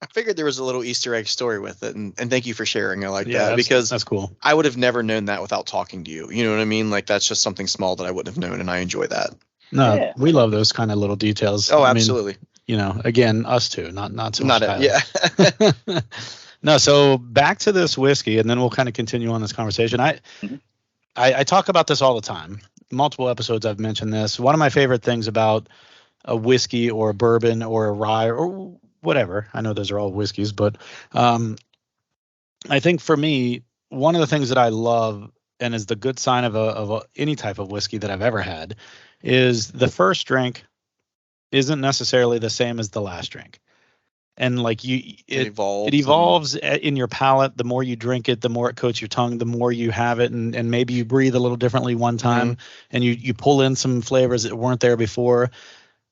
I figured there was a little Easter egg story with it, and thank you for sharing. I like that, because that's cool. I would have never known that without talking to you. You know what I mean? Like, that's just something small that I wouldn't have known, and I enjoy that. No, we love those kind of little details. Oh, absolutely. Again, us too, not so much. Yeah. No, so back to this whiskey, and then we'll kind of continue on this conversation. I talk about this all the time. Multiple episodes I've mentioned this. One of my favorite things about a whiskey or a bourbon or a rye or whatever, I know those are all whiskeys, but I think for me, one of the things that I love and is the good sign of any type of whiskey that I've ever had is the first drink isn't necessarily the same as the last drink. And like it evolves in your palate. The more you drink it, the more it coats your tongue, the more you have it. And maybe you breathe a little differently one time, and you pull in some flavors that weren't there before.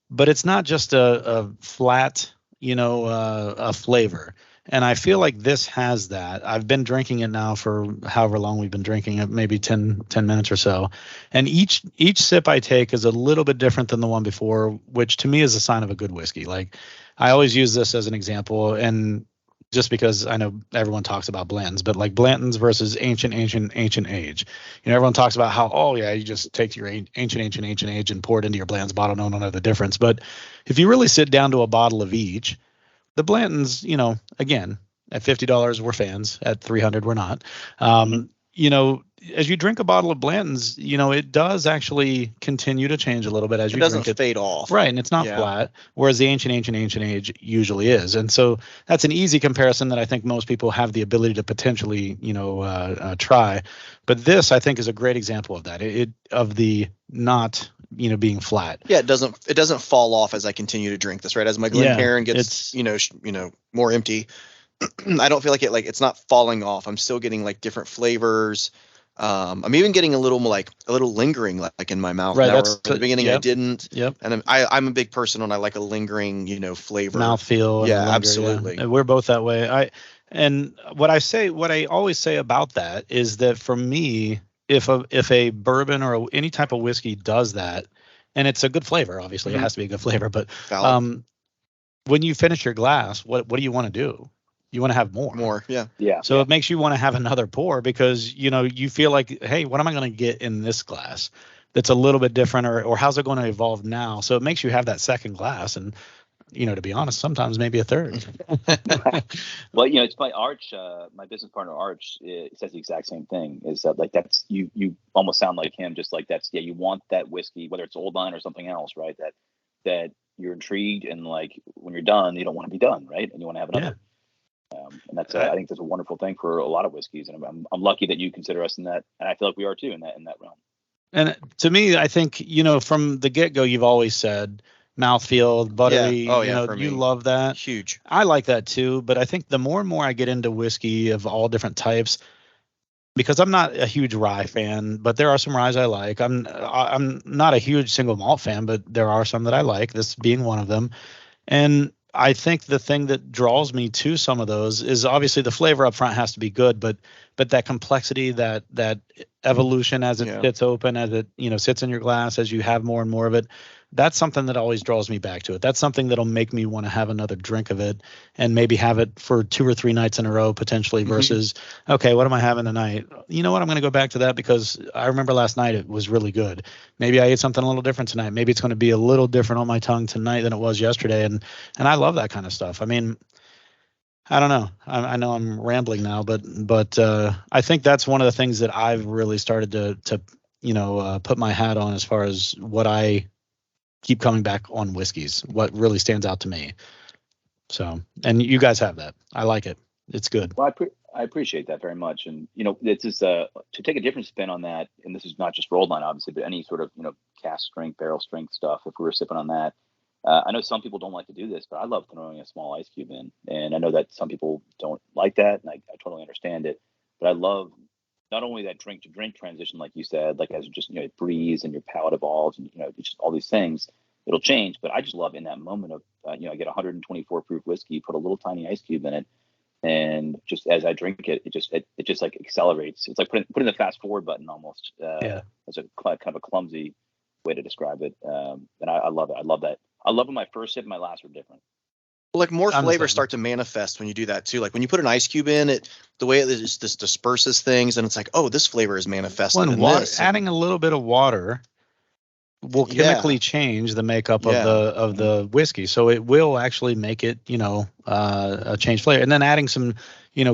But it's not just a flat, a flavor. And I feel like this has that. I've been drinking it now for however long we've been drinking it, maybe 10 minutes or so. And each sip I take is a little bit different than the one before, which to me is a sign of a good whiskey. Like, I always use this as an example, and just because I know everyone talks about blends, but like Blanton's versus ancient age. Everyone talks about how, you just take your ancient age and pour it into your blends bottle. No one know the difference. But if you really sit down to a bottle of each, the Blantons, again, at $50, we're fans. At $300, we're not. As you drink a bottle of Blanton's, it does actually continue to change a little bit as you drink it. It doesn't fade off. Right, and it's not flat, whereas the ancient age usually is. And so that's an easy comparison that I think most people have the ability to potentially, try. But this, I think, is a great example of that. Of the not being flat. Yeah, it doesn't fall off as I continue to drink this, right? As my Glencairn gets more empty, I don't feel like it's not falling off. I'm still getting like different flavors. I'm even getting a little lingering like in my mouth. Right, now, at the beginning I didn't. Yep. And I'm a big person when I like a lingering, flavor. Mouthfeel. Yeah, absolutely. Yeah. We're both that way. And what I always say about that is that for me, if a bourbon or any type of whiskey does that, and it's a good flavor, obviously it has to be a good flavor, but when you finish your glass, what do you want to do? You want to have more. Yeah. So it makes you want to have another pour because you feel like, hey, what am I going to get in this glass that's a little bit different, or how's it going to evolve now? So it makes you have that second glass, and to be honest, sometimes maybe a third. Well, it's my Arch, my business partner Arch, says the exact same thing. Is that like that's you almost sound like him, just like that's you want that whiskey, whether it's Old Line or something else, right? That you're intrigued, and like when you're done, you don't want to be done, right? And you want to have another. Yeah. And that's I think that's a wonderful thing for a lot of whiskeys, and I'm lucky that you consider us in that, and I feel like we are too in that realm. And to me, I think from the get go, you've always said mouthfeel, buttery. You love that. Huge. I like that too, but I think the more and more I get into whiskey of all different types, because I'm not a huge rye fan, but there are some ryes I like. I'm not a huge single malt fan, but there are some that I like. This being one of them, and I think the thing that draws me to some of those is obviously the flavor up front has to be good, but that complexity, that evolution as it sits open, as it sits in your glass, as you have more and more of it, that's something that always draws me back to it. That's something that'll make me want to have another drink of it, and maybe have it for 2 or 3 nights in a row potentially, versus okay, what am I having tonight? You know what, I'm going to go back to that because I remember last night it was really good. Maybe I ate something a little different tonight. Maybe it's going to be a little different on my tongue tonight than it was yesterday, and I love that kind of stuff. I mean, I don't know. I know I'm rambling now, but I think that's one of the things that I've really started to put my hat on as far as what I keep coming back on whiskeys, what really stands out to me. So, and you guys have that. I like it. It's good. Well, I appreciate that very much. And, this is to take a different spin on that. And this is not just rolled line, obviously, but any sort of, cask strength, barrel strength stuff. If we were sipping on that, I know some people don't like to do this, but I love throwing a small ice cube in. And I know that some people don't like that. And I totally understand it. But I love not only that drink to drink transition, like you said, like as just, it breathes and your palate evolves and, just all these things, it'll change. But I just love in that moment of, I get 124 proof whiskey, put a little tiny ice cube in it. And just as I drink it, it just like accelerates. It's like putting the fast forward button almost. As a kind of a clumsy way to describe it. And I love it. I love that. I love when my first sip and my last are different. Well, like more flavors start to manifest when you do that too. Like when you put an ice cube in it, the way it just disperses things, and it's like, oh, this flavor is manifested. Well, and adding a little bit of water will chemically change the makeup of the whiskey, so it will actually make it a change flavor. And then adding some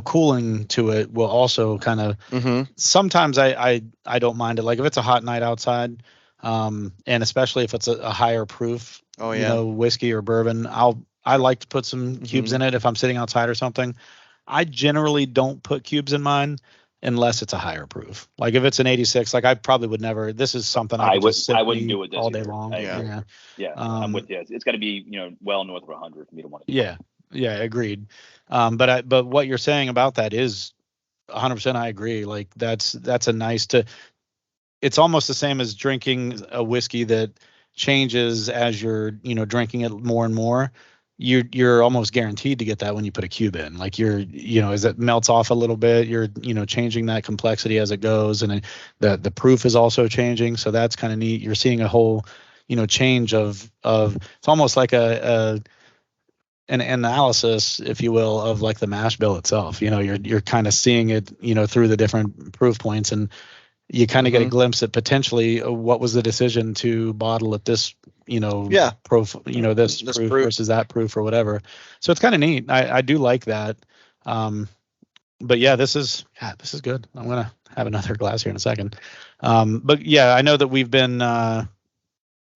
cooling to it will also kind of sometimes I don't mind it, like if it's a hot night outside, and especially if it's a higher proof whiskey or bourbon, I like to put some cubes in it if I'm sitting outside or something. I generally don't put cubes in mine unless it's a higher proof. Like if it's an 86, like I probably would never. This is something I wouldn't do it all day long. I'm with you. It's got to be well north of 100 for me to want to do it. Yeah, agreed. But what you're saying about that is 100%. I agree. Like that's a nice to. It's almost the same as drinking a whiskey that changes as you're drinking it more and more. You're almost guaranteed to get that when you put a cube in. Like as it melts off a little bit, you're changing that complexity as it goes, and the proof is also changing. So that's kind of neat. You're seeing a whole change of it's almost like an analysis, if you will, of like the mash bill itself. You're kind of seeing it through the different proof points, and you kind of get a glimpse at potentially what was the decision to bottle at this, proof, this proof versus that proof or whatever. So it's kind of neat. I do like that. But yeah, this is good. I'm going to have another glass here in a second. But yeah, I know that we've been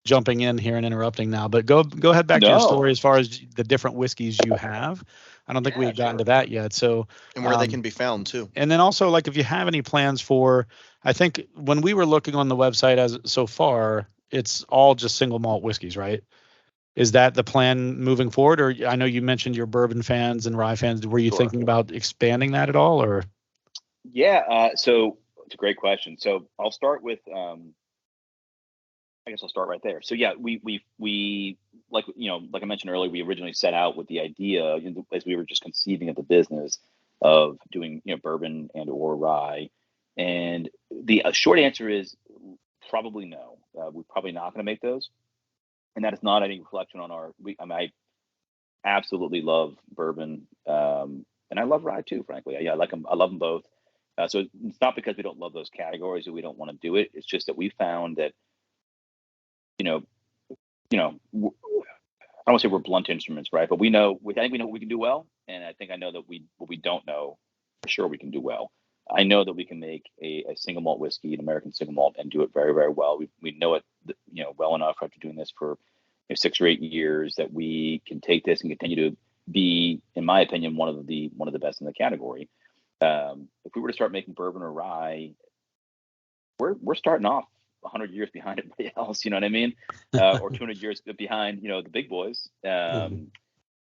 jumping in here and interrupting now, but go ahead back to your story as far as the different whiskeys you have. I don't think we've gotten to that yet. So, and where they can be found too. And then also, like, if you have any plans for, I think when we were looking on the website as so far, it's all just single malt whiskeys, right? Is that the plan moving forward? Or I know you mentioned your bourbon fans and rye fans. Were you thinking about expanding that at all, or? Yeah. So it's a great question. So I'll start with, I guess I'll start right there. So yeah, we like I mentioned earlier, we originally set out with the idea as we were just conceiving of the business of doing bourbon and or rye, and the short answer is probably no. We're probably not going to make those, and that is not any reflection on our. I absolutely love bourbon, and I love rye too. Frankly, I like them. I love them both. So it's not because we don't love those categories that we don't want to do it. It's just that we found that. I don't want to say we're blunt instruments, right? But I think we know what we can do well, and I think I know that what we don't know for sure we can do well. I know that we can make a single malt whiskey, an American single malt, and do it very, very well. We know it, well enough after doing this for 6 or 8 years that we can take this and continue to be, in my opinion, one of the best in the category. If we were to start making bourbon or rye, we're starting off 100 years behind everybody else, you know what I mean? Or 200 years behind, the big boys. And,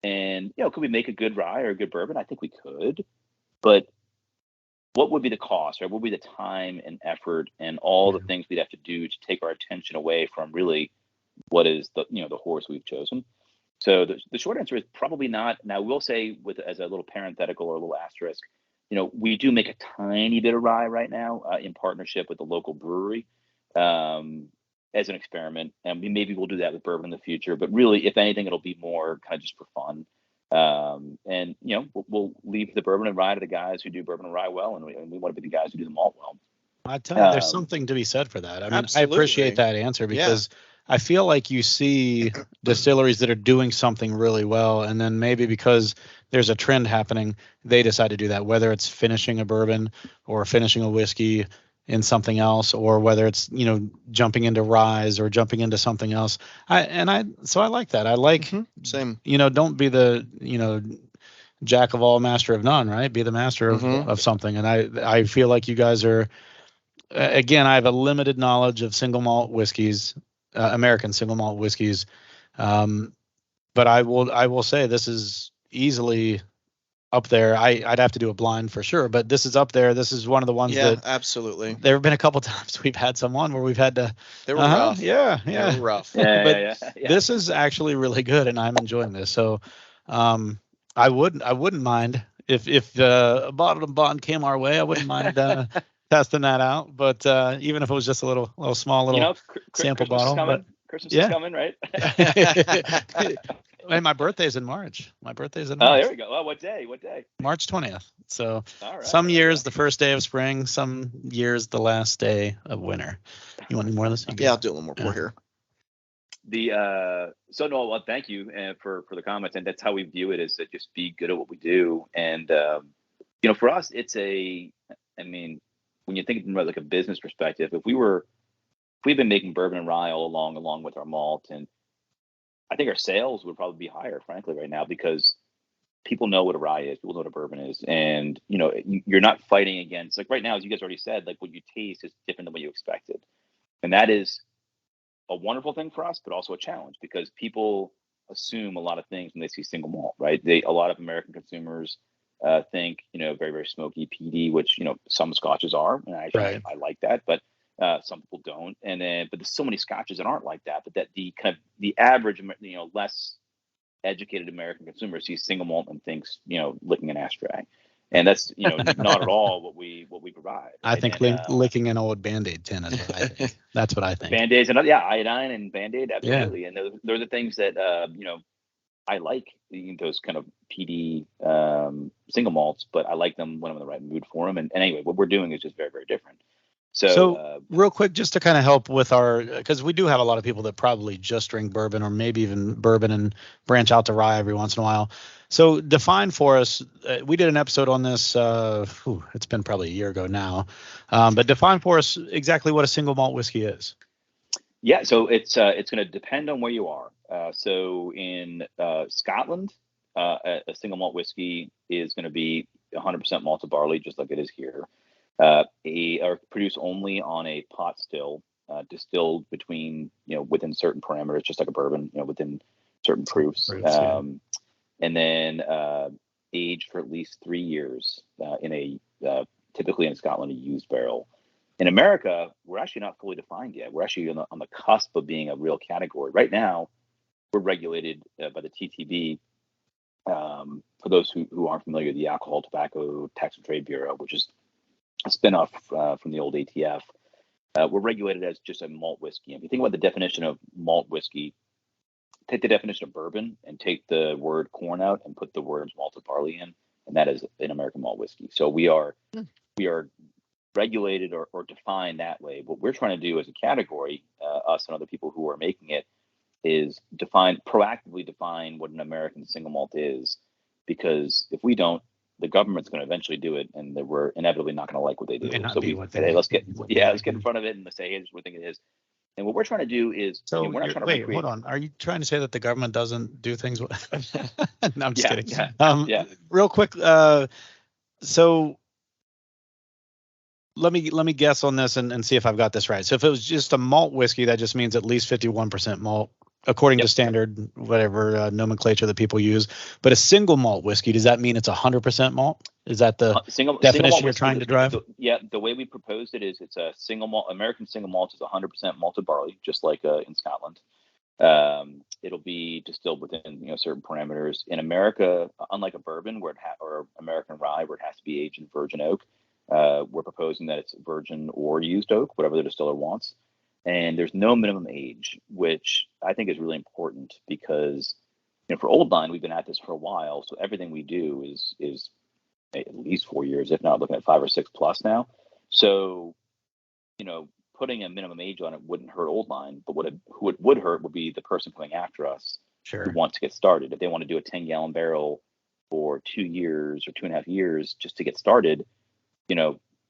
could we make a good rye or a good bourbon? I think we could, but what would be the cost, right? What would be the time and effort and all the things we'd have to do to take our attention away from really what is the horse we've chosen? So the short answer is probably not. Now, we'll say as a little parenthetical or a little asterisk, we do make a tiny bit of rye right now in partnership with the local brewery. As an experiment, and maybe we'll do that with bourbon in the future, but really, if anything, it'll be more kind of just for fun. And we'll leave the bourbon and rye to the guys who do bourbon and rye well, and we want to be the guys who do the malt well. I tell you, there's something to be said for that. I mean, absolutely. I appreciate that answer because I feel like you see distilleries that are doing something really well, and then maybe because there's a trend happening, they decide to do that, whether it's finishing a bourbon or finishing a whiskey. in something else, or whether it's, jumping into rye or jumping into something else. So I like that. I like, same. Don't be the, jack of all, master of none, right? Be the master of something. And I feel like you guys are, again, I have a limited knowledge of single malt whiskeys, American single malt whiskeys. But I will say this is easily up there. I'd have to do a blind for sure, but this is up there. This is one of the ones that absolutely. There have been a couple times we've had someone where we've had to. They were rough. Yeah. They were rough. Yeah. This is actually really good, and I'm enjoying this. So, I wouldn't mind if a bottle of bond came our way. I wouldn't mind testing that out. But even if it was just a little small sample bottle. Christmas is coming, right? Hey, my birthday's in March. Oh, there we go. Oh, what day? March 20th. So right, some years the first day of spring, some years the last day of winter. You want any more of this? Yeah, I'll do a little more pour here. Thank you for the comments, and that's how we view it, is to just be good at what we do. And for us, when you think from like a business perspective, if we've been making bourbon and rye all along with our malt, and I think our sales would probably be higher, frankly, right now, because people know what a rye is, people know what a bourbon is, and you're not fighting against, like right now, as you guys already said, like what you taste is different than what you expected, and that is a wonderful thing for us, but also a challenge, because people assume a lot of things when they see single malt, right? A lot of American consumers think very, very smoky, peaty, which some scotches are, and I like that, but some people don't, but there's so many scotches that aren't like that. But that the average, less educated American consumer sees single malt and thinks, licking an ashtray, and that's not at all what we provide. Right? I think licking an old Band-Aid tin is what I think. That's what I think. Band-Aids and iodine and Band-Aid, absolutely. Yeah. And those are things that I like, those kind of peaty single malts, but I like them when I'm in the right mood for them. And anyway, what we're doing is just very, very different. So real quick, just to kind of help with because we do have a lot of people that probably just drink bourbon, or maybe even bourbon and branch out to rye every once in a while. So define for us, we did an episode on this, it's been probably a year ago now, but define for us exactly what a single malt whiskey is. Yeah, so it's going to depend on where you are. So in Scotland, a single malt whiskey is going to be 100% malted barley, just like it is here. Are produced only on a pot still, distilled within certain parameters, just like a bourbon, within certain proofs. And then aged for at least 3 years in typically in Scotland, a used barrel. In America, we're actually not fully defined yet. We're actually on the cusp of being a real category. Right now, we're regulated by the TTB. For those who aren't familiar, the Alcohol, Tobacco, Tax and Trade Bureau, which is a spinoff from the old ATF. We're regulated as just a malt whiskey. If you think about the definition of malt whiskey, take the definition of bourbon and take the word corn out and put the words malted barley in, and that is an American malt whiskey. So we are regulated or defined that way. What we're trying to do as a category, us and other people who are making it, is proactively define what an American single malt is, because if we don't, the government's going to eventually do it, and we're inevitably not going to like what they do. So let's get in front of it and let's say, hey, this is what we think it is. And what we're trying to do is, we're not trying to recreate. Hold on. Are you trying to say that the government doesn't do things? No, I'm just kidding. Yeah. Real quick. So let me guess on this and see if I've got this right. So if it was just a malt whiskey, that just means at least 51% malt, according to standard whatever nomenclature that people use. But a single malt whiskey, does that mean it's 100% malt? Is that the definition you're trying to drive? The way we proposed it is it's a single malt. American single malt is 100% malted barley, just like in Scotland. It'll be distilled within certain parameters. In America, unlike a bourbon or American rye, where it has to be aged in virgin oak, we're proposing that it's virgin or used oak, whatever the distiller wants. And there's no minimum age, which I think is really important, because for Old Line, we've been at this for a while, so everything we do is at least 4 years, if not looking at 5 or 6 plus now. So putting a minimum age on it wouldn't hurt Old Line, but who it would hurt would be the person coming after us who wants to get started. If they want to do a 10-gallon barrel for 2 years or 2.5 years just to get started,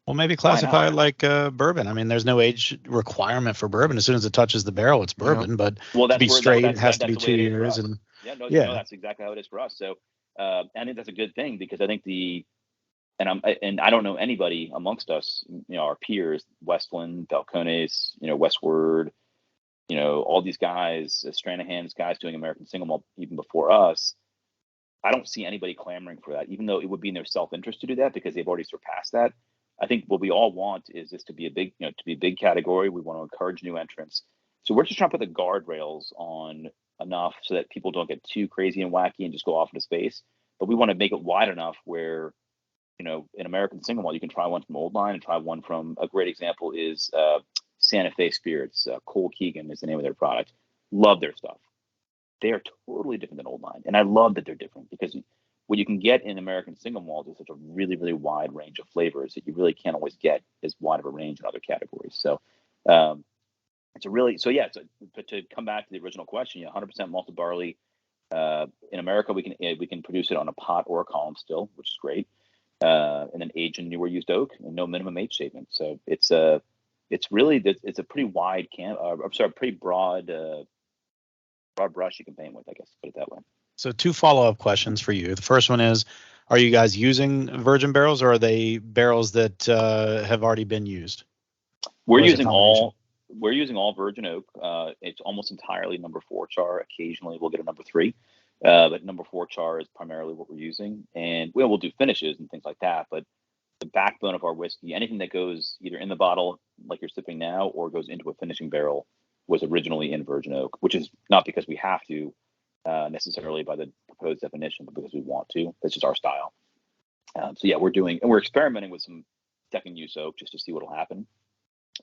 Well, maybe classify it like bourbon. I mean, there's no age requirement for bourbon. As soon as it touches the barrel, it's bourbon. But to be straight, it has to be 2 years. And no, that's exactly how it is for us. So I think that's a good thing, because I think I don't know anybody amongst us, our peers, Westland, Balcones, Westward, all these guys, Stranahan's guys doing American single malt even before us. I don't see anybody clamoring for that, even though it would be in their self-interest to do that because they've already surpassed that. I think what we all want is this to be a big category. We want to encourage new entrants. So we're just trying to put the guardrails on enough so that people don't get too crazy and wacky and just go off into space. But we want to make it wide enough where, in American single malt, you can try one from Old Line and try one from, a great example is Santa Fe Spirits. Cole Keegan is the name of their product. Love their stuff. They are totally different than Old Line. And I love that they're different, because what you can get in American single malt is such a really, really wide range of flavors that you really can't always get as wide of a range in other categories. So but to come back to the original question, 100% malted barley. In America, we can produce it on a pot or a column still, which is great. And then aged in newer used oak and no minimum age statement. So it's a pretty wide pretty broad brush you can paint with, I guess, put it that way. So 2 follow-up questions for you. The first one is, are you guys using virgin barrels, or are they barrels that have already been used? We're using all virgin oak. It's almost entirely number 4 char. Occasionally we'll get a number 3, but number 4 char is primarily what we're using. And we'll do finishes and things like that. But the backbone of our whiskey, anything that goes either in the bottle like you're sipping now or goes into a finishing barrel, was originally in virgin oak, which is not because we have to necessarily by the proposed definition, but because we want to. That's just our style. We're experimenting with some second use oak just to see what'll happen.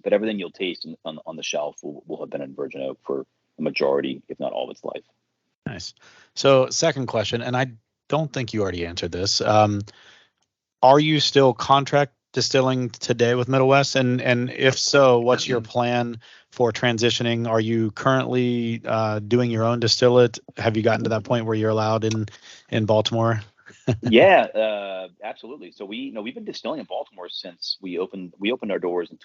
But everything you'll taste on the shelf will have been in virgin oak for the majority, if not all of its life. Nice. So second question, and I don't think you already answered this. Are you still contract distilling today with Middle West? And if so, what's your plan for transitioning? Are you currently doing your own distillate? Have you gotten to that point where you're allowed in Baltimore? Yeah, absolutely. So we've been distilling in Baltimore since we opened our doors in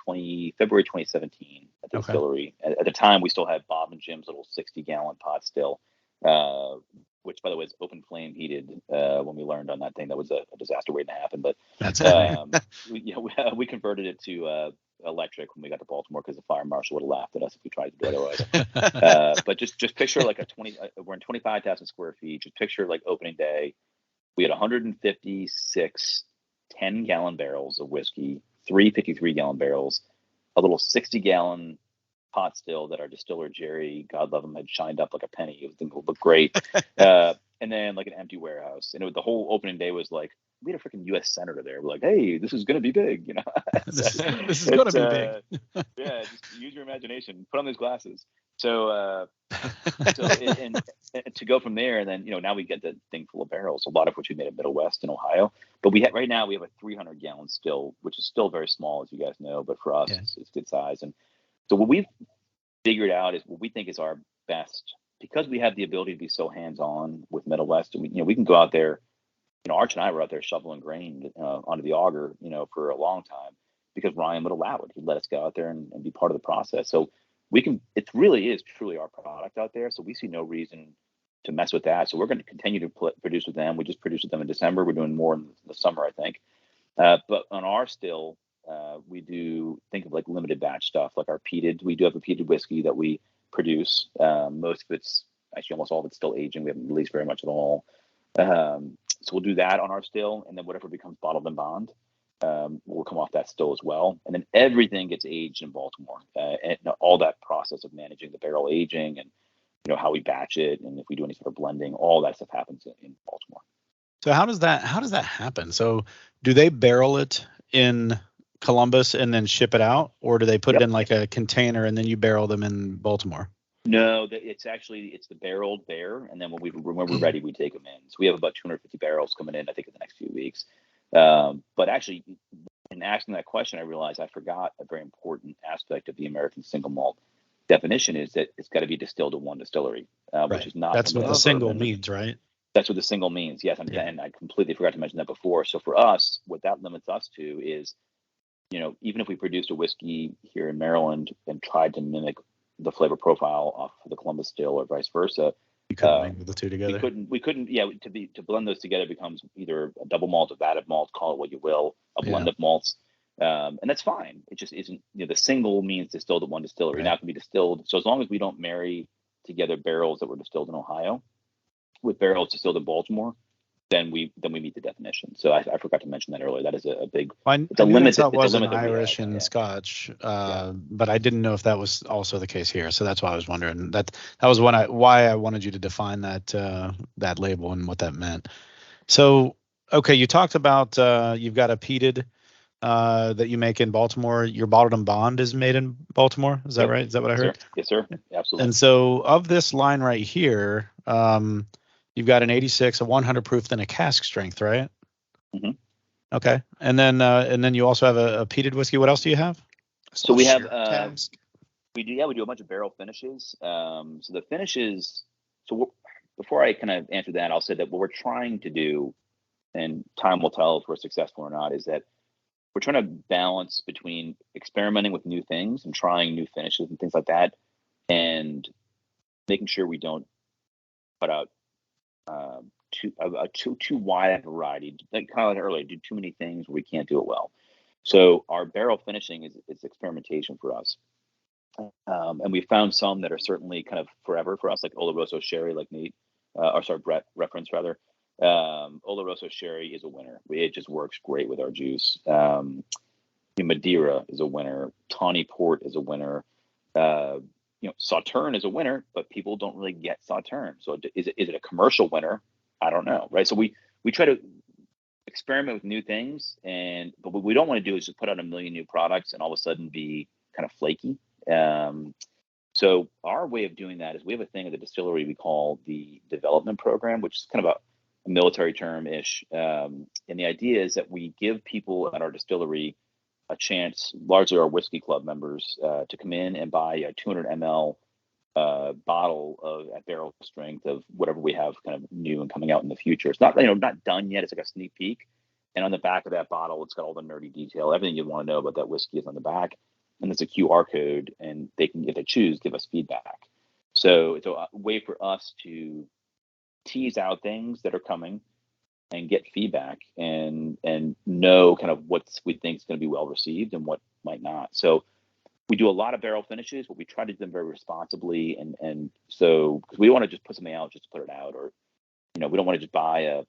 February 2017 at the distillery. At the time, we still had Bob and Jim's little 60-gallon pot still, which, by the way, is open flame heated. When we learned on that thing, that was a disaster waiting to happen. But that's we converted it to electric when we got to Baltimore because the fire marshal would have laughed at us if we tried to do otherwise. But just picture like we're in 25,000 square feet. Just picture like opening day. We had 156 10-gallon barrels of whiskey, 3 53-gallon barrels, a little 60-gallon pot still that our distiller, Jerry, God love him, had shined up like a penny. It would look great. And then like an empty warehouse. And the whole opening day was like, we had a freaking U.S. senator there. We're like, hey, this is going to be big, this is going to be big. Yeah, just use your imagination. Put on those glasses. So and to go from there, and then now we get the thing full of barrels, a lot of which we made at Middle West in Ohio. But right now we have a 300-gallon still, which is still very small, as you guys know. But for us, it's good size. And so what we've figured out is what we think is our best, because we have the ability to be so hands-on with Middle West. And we can go out there. Arch and I were out there shoveling grain onto the auger, for a long time because Ryan would allow it. He'd let us go out there and be part of the process. So it really is truly our product out there. So we see no reason to mess with that. So we're going to continue to produce with them. We just produced with them in December. We're doing more in the summer, I think. But on our still, we do think of like limited batch stuff, like our peated. We do have a peated whiskey that we produce. Most of it's actually almost all of it's still aging. We haven't released very much at all. So we'll do that on our still, and then whatever becomes bottled and bond will come off that still as well. And then everything gets aged in Baltimore, and all that process of managing the barrel aging and how we batch it, and if we do any sort of blending, all that stuff happens in Baltimore. So how does that happen? So do they barrel it in Columbus and then ship it out, or do they put it in like a container and then you barrel them in Baltimore? No, it's the barreled there, and then when we're ready, we take them in. So we have about 250 barrels coming in, I think, in the next few weeks. But actually, in asking that question, I realized I forgot a very important aspect of the American single malt definition is that it's got to be distilled at one distillery, which is not. That's what the single means, right? That's what the single means. Yes, and I completely forgot to mention that before. So for us, what that limits us to is even if we produced a whiskey here in Maryland and tried to mimic the flavor profile off of the Columbus still or vice versa, you couldn't link the two together. We couldn't. Yeah, to blend those together becomes either a double malt, a vatted malt, call it what you will, a blend of malts, and that's fine. It just isn't. The single means distilled at one distillery. Now it can be distilled. So as long as we don't marry together barrels that were distilled in Ohio with barrels distilled in Baltimore, then we meet the definition. So I forgot to mention that earlier. That is a big. It's a limit. That wasn't Irish and Scotch, but I didn't know if that was also the case here. So that's why I was wondering. That was why I wanted you to define that label and what that meant. So okay, you talked about you've got a peated that you make in Baltimore. Your bottled and bond is made in Baltimore. Is that right? Is that what I heard? Yes, sir. Absolutely. And so of this line right here. You've got an 86, a 100 proof, then a cask strength, right? Mm-hmm. Okay, and then you also have a peated whiskey. What else do you have? So we have we do a bunch of barrel finishes. So the finishes. So before I kind of answer that, I'll say that what we're trying to do, and time will tell if we're successful or not, is that we're trying to balance between experimenting with new things and trying new finishes and things like that, and making sure we don't put out too wide a variety, like kind of like earlier, do too many things where we can't do it well. So our barrel finishing is experimentation for us, and we found some that are certainly kind of forever for us, like Oloroso Sherry, like Brett referenced rather. Oloroso Sherry is a winner. It just works great with our juice. Madeira is a winner. Tawny Port is a winner. Sauterne is a winner, but people don't really get Sauterne. So is it a commercial winner? I don't know, right? So we try to experiment with new things, but what we don't want to do is just put out a million new products and all of a sudden be kind of flaky. So our way of doing that is we have a thing at the distillery we call the development program, which is kind of a military term-ish. And the idea is that we give people at our distillery a chance, largely our whiskey club members, to come in and buy a 200 ml bottle at barrel strength of whatever we have kind of new and coming out in the future. It's not not done yet. It's like a sneak peek. And on the back of that bottle, it's got all the nerdy detail. Everything you want to know about that whiskey is on the back. And there's a QR code, and they can, if they choose, give us feedback. So it's a way for us to tease out things that are coming and get feedback and know kind of what we think is going to be well received and what might not. So we do a lot of barrel finishes, but we try to do them very responsibly. And so, because we don't want to just put something out just to put it out, or, we don't want to just buy a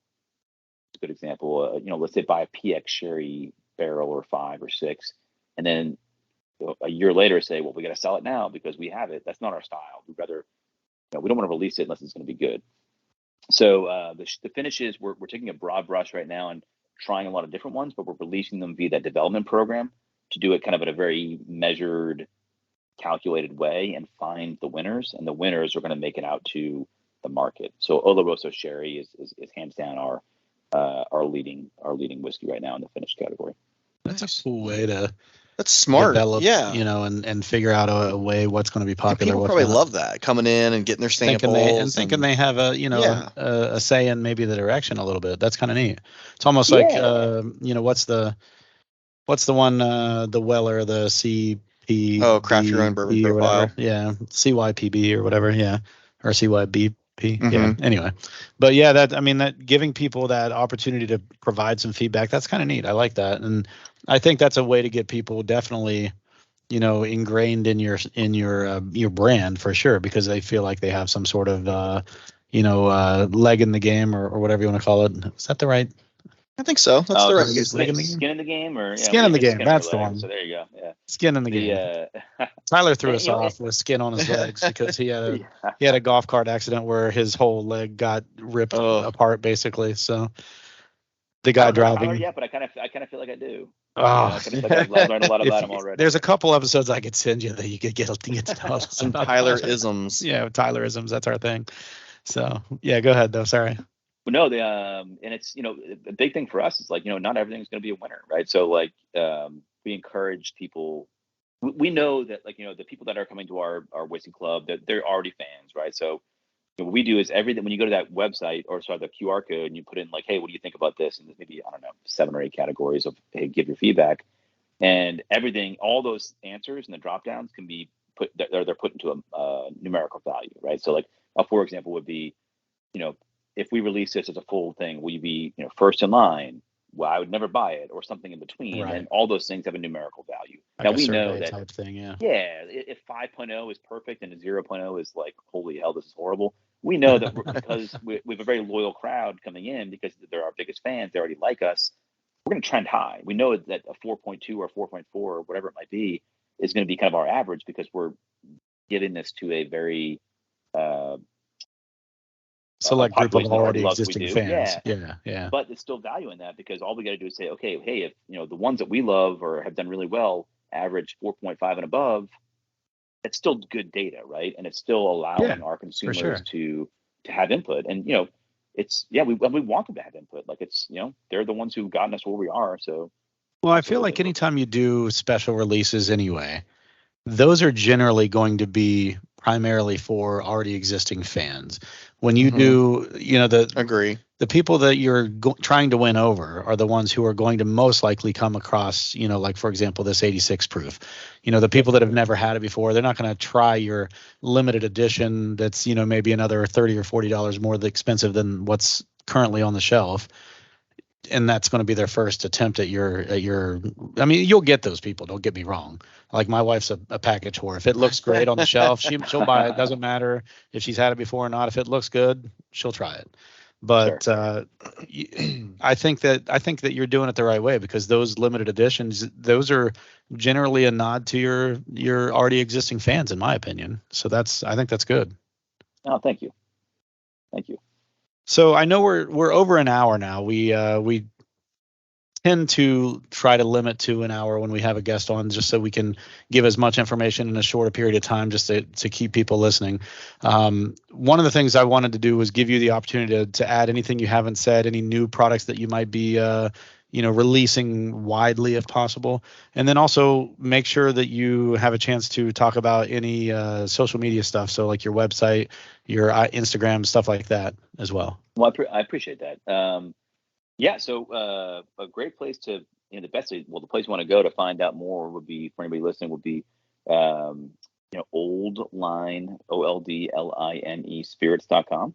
good example, let's say buy a PX Sherry barrel or 5 or 6, and then a year later say, well, we got to sell it now because we have it. That's not our style. We'd rather, we don't want to release it unless it's going to be good. So the finishes, we're taking a broad brush right now and trying a lot of different ones, but we're releasing them via that development program to do it kind of in a very measured, calculated way and find the winners, and the winners are going to make it out to the market. So Oloroso Sherry is hands down our leading whiskey right now in the finished category. That's a cool way to. That's smart. Develop, yeah. And figure out a way what's going to be popular. People probably love that, coming in and getting their samples thinking they have a say in maybe the direction a little bit. That's kind of neat. It's almost like what's the one the Weller, the CP. Oh, craft your own bourbon profile. Yeah, CYPB or whatever. Yeah, or CYBP. Mm-hmm. Yeah. Anyway, but yeah, that giving people that opportunity to provide some feedback, that's kind of neat. I like that, and I think that's a way to get people definitely, ingrained in your brand for sure, because they feel like they have some sort of leg in the game or whatever you want to call it. Is that the right? I think so. That's the right. Skin in the game, or skin in the game. That's the one. So there you go. Yeah. Skin in the game. Tyler threw us off with skin on his legs because he had a golf cart accident where his whole leg got ripped apart basically. So the guy driving. Yeah, but I kind of feel like I do. Oh, I've learned a lot about him already. There's a couple episodes I could send you that you could get to know some Tyler-isms. Yeah, Tyler-isms. That's our thing. So yeah, go ahead though. Sorry. But no, and it's a big thing for us is like not everything's going to be a winner, right? So like we encourage people. We know that the people that are coming to our whiskey club, that they're already fans, right? So what we do is when you go to that website or the QR code and you put in like, hey, what do you think about this? And there's maybe 7 or 8 categories of, hey, give your feedback. And everything, all those answers and the drop downs can be they're put into a numerical value, right? So like for example would be, if we release this as a full thing, will you be, first in line? Well, I would never buy it, or something in between. Right. And all those things have a numerical value. Like now we know that type thing, yeah. If 5.0 is perfect and a 0.0 is like, holy hell, this is horrible. We know that because we have a very loyal crowd coming in, because they're our biggest fans, they already like us. We're going to trend high. We know that a 4.2 or 4.4 or whatever it might be is going to be kind of our average, because we're giving this to a very select group of already existing fans. Yeah. Yeah. But it's still value in that, because all we got to do is say, okay, hey, if the ones that we love or have done really well average 4.5 and above, it's still good data, right? And it's still allowing our consumers to have input. And we want them to have input. Like it's they're the ones who've gotten us where we are. So well, I feel like anytime you do special releases anyway, those are generally going to be primarily for already existing fans. When you do, agree. The people that you're trying to win over are the ones who are going to most likely come across, like, for example, this 86 proof. The people that have never had it before, they're not going to try your limited edition that's, maybe another $30 or $40 more expensive than what's currently on the shelf. And that's going to be their first attempt at your. I mean, you'll get those people. Don't get me wrong. Like my wife's a package whore. If it looks great on the shelf, she'll buy it. Doesn't matter if she's had it before or not. If it looks good, she'll try it. But sure. I think that you're doing it the right way, because those limited editions, those are generally a nod to your already existing fans, in my opinion. So I think that's good. Oh, thank you. So I know we're over an hour now. We tend to try to limit to an hour when we have a guest on, just so we can give as much information in a shorter period of time, just to keep people listening. One of the things I wanted to do was give you the opportunity to add anything you haven't said, any new products that you might be releasing widely if possible, and then also make sure that you have a chance to talk about any social media stuff, so like your website, your Instagram, stuff like that as well. Well, I appreciate that. So a great place to, the place you want to go to find out more would be, for anybody listening, would be Oldline, OLDLINE spirits.com.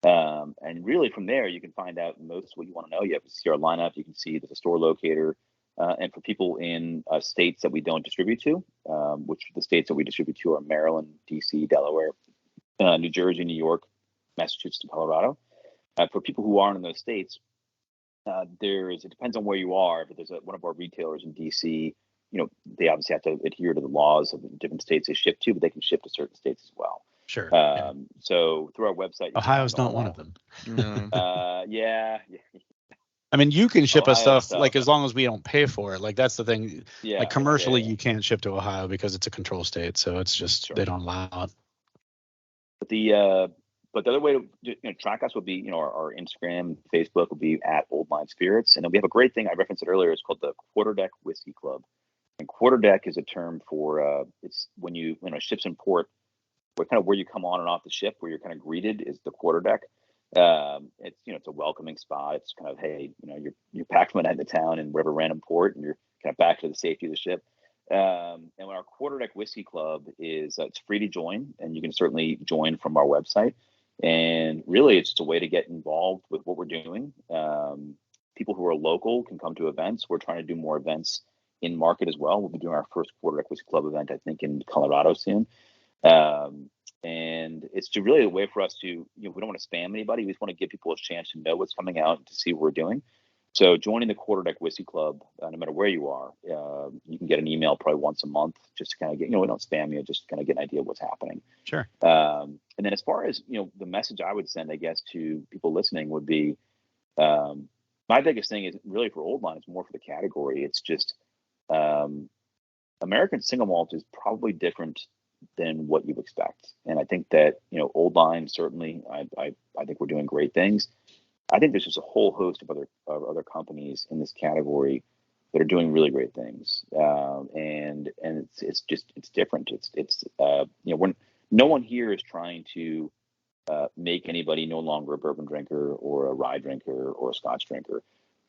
And really from there, you can find out most what you want to know. You have to see our lineup. You can see there's a store locator. And for people in states that we don't distribute to, which the states that we distribute to are Maryland, DC, Delaware, New Jersey, New York, Massachusetts, and Colorado. For people who aren't in those states, it depends on where you are, but there's one of our retailers in DC, they obviously have to adhere to the laws of the different states they ship to, but they can ship to certain states as well. Sure. So through our website, Ohio's not one of them. Yeah. I mean, you can ship us stuff like as long as we don't pay for it. Like that's the thing. Yeah. Like commercially, you can't ship to Ohio because it's a control state, so it's just they don't allow it. But the other way to track us would be, our Instagram, Facebook would be at Oldline Spirits. And then we have a great thing, I referenced it earlier, it's called the Quarterdeck Whiskey Club. And quarterdeck is a term for, it's when ships in port, where you come on and off the ship, where you're kind of greeted is the quarterdeck. It's, it's a welcoming spot. It's kind of, hey, you're packed from the end of town in whatever random port, and you're kind of back to the safety of the ship. And our Quarterdeck Whiskey Club is, it's free to join, and you can certainly join from our website. And really, it's just a way to get involved with what we're doing. People who are local can come to events. We're trying to do more events in market as well. We'll be doing our first Quarterdeck Whiskey Club event, I think, in Colorado soon. And it's really a way for us to, we don't want to spam anybody. We just want to give people a chance to know what's coming out and to see what we're doing. So joining the Quarterdeck Whiskey Club, no matter where you are, you can get an email probably once a month just to kind of get, we don't spam you, just kind of get an idea of what's happening. Sure. And then as far as, the message I would send, I guess, to people listening would be, my biggest thing is really for Oldline, it's more for the category. It's just American single malt is probably different than what you expect. And I think that, Oldline, certainly, I think we're doing great things. I think there's just a whole host of other companies in this category that are doing really great things, and it's different. It's no one here is trying to make anybody no longer a bourbon drinker or a rye drinker or a Scotch drinker.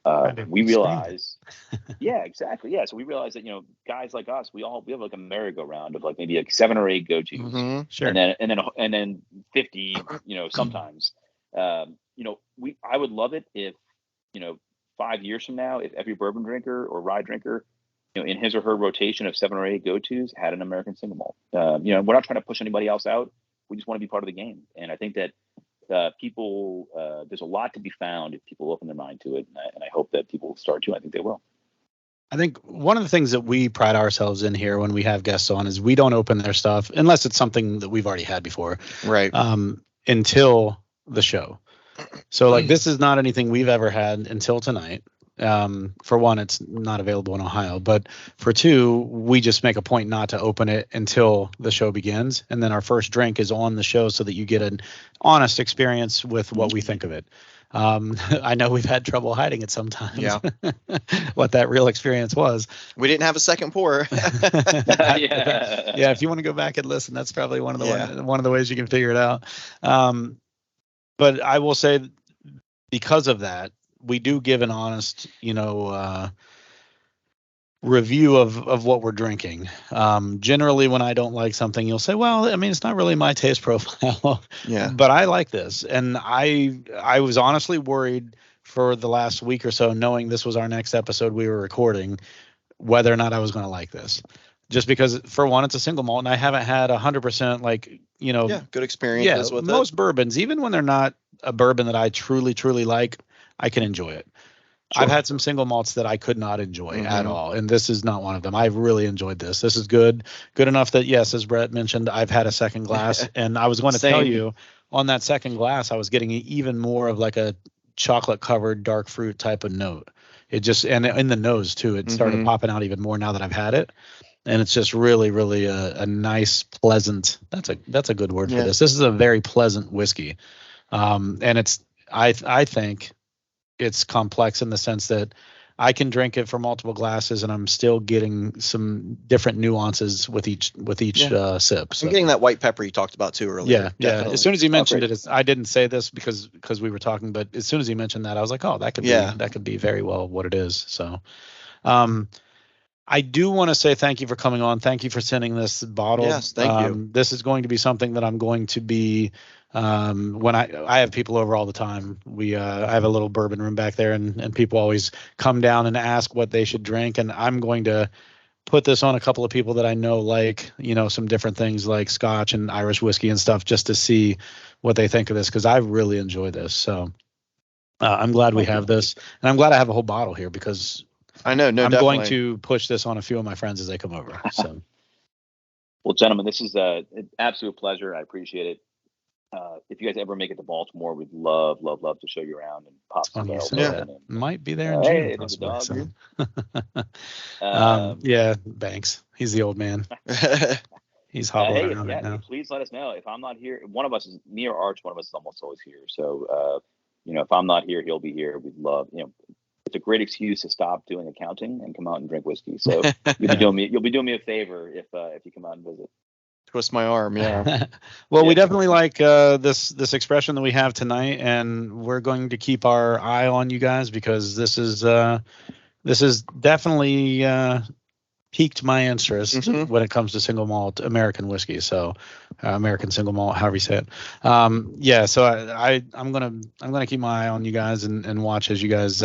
we realize, yeah, exactly. Yeah. So we realize that, guys like us, we have like a merry-go-round of like maybe like 7 or 8 go-tos, Sure. and then 50, sometimes, I would love it if, 5 years from now, if every bourbon drinker or rye drinker, in his or her rotation of 7 or 8 go-tos had an American single malt. We're not trying to push anybody else out. We just want to be part of the game. And I think that, people, there's a lot to be found if people open their mind to it, and I hope that people will start to. I think they will. I think one of the things that we pride ourselves in here when we have guests on is we don't open their stuff unless it's something that we've already had before, right? Until the show. So like this is not anything we've ever had until tonight. For one, it's not available in Ohio, but for two, we just make a point not to open it until the show begins. And then our first drink is on the show so that you get an honest experience with what we think of it. I know we've had trouble hiding it sometimes. Yeah. What that real experience was. We didn't have a second pour. Yeah. If you want to go back and listen, that's probably one of the ways you can figure it out. But I will say, because of that, we do give an honest, review of what we're drinking. Generally, when I don't like something, you'll say, well, I mean, it's not really my taste profile. Yeah. But I like this. And I was honestly worried for the last week or so, knowing this was our next episode we were recording, whether or not I was going to like this. Just because, for one, it's a single malt, and I haven't had 100% good experiences with most bourbons, even when they're not a bourbon that I truly, truly like, I can enjoy it. Sure. I've had some single malts that I could not enjoy at all, and this is not one of them. I've really enjoyed this. This is good enough that, yes, as Brett mentioned, I've had a second glass, and I was going to tell you, on that second glass, I was getting even more of like a chocolate-covered dark fruit type of note. It just, and in the nose too, it started popping out even more now that I've had it. And it's just really, really a nice, pleasant. That's a good word for this. This is a very pleasant whiskey, and it's. I think it's complex in the sense that I can drink it for multiple glasses, and I'm still getting some different nuances with each sip. So. I'm getting that white pepper you talked about too earlier. Yeah. As soon as he mentioned it, I didn't say this because we were talking, but as soon as he mentioned that, I was like, oh, that could be very well what it is. So. I do want to say thank you for coming on. Thank you for sending this bottle. Yes, thank you. This is going to be something that I'm going to be when I have people over all the time. I have a little bourbon room back there, and people always come down and ask what they should drink, and I'm going to put this on a couple of people that I know like some different things like Scotch and Irish whiskey and stuff, just to see what they think of this, because I really enjoy this. So I'm glad we have this, and I'm glad I have a whole bottle here because. I know. No, I'm definitely. going to push this on a few of my friends as they come over. So, well, gentlemen, this is an absolute pleasure. I appreciate it. If you guys ever make it to Baltimore, we'd love to show you around and pop some barrels. Might be there in June. Hey, there's a dog. Banks. He's the old man. He's hobbling around right now. Please let us know if I'm not here. One of us is me or Arch. One of us is almost always here. So, if I'm not here, he'll be here. We'd love, it's a great excuse to stop doing accounting and come out and drink whiskey. So you'll be doing me a favor if you come out and visit. Twist my arm, yeah. Well, we definitely like this expression that we have tonight, and we're going to keep our eye on you guys because this is definitely piqued my interest when it comes to single malt American whiskey. So American single malt, however you say it. So I'm gonna keep my eye on you guys and watch as you guys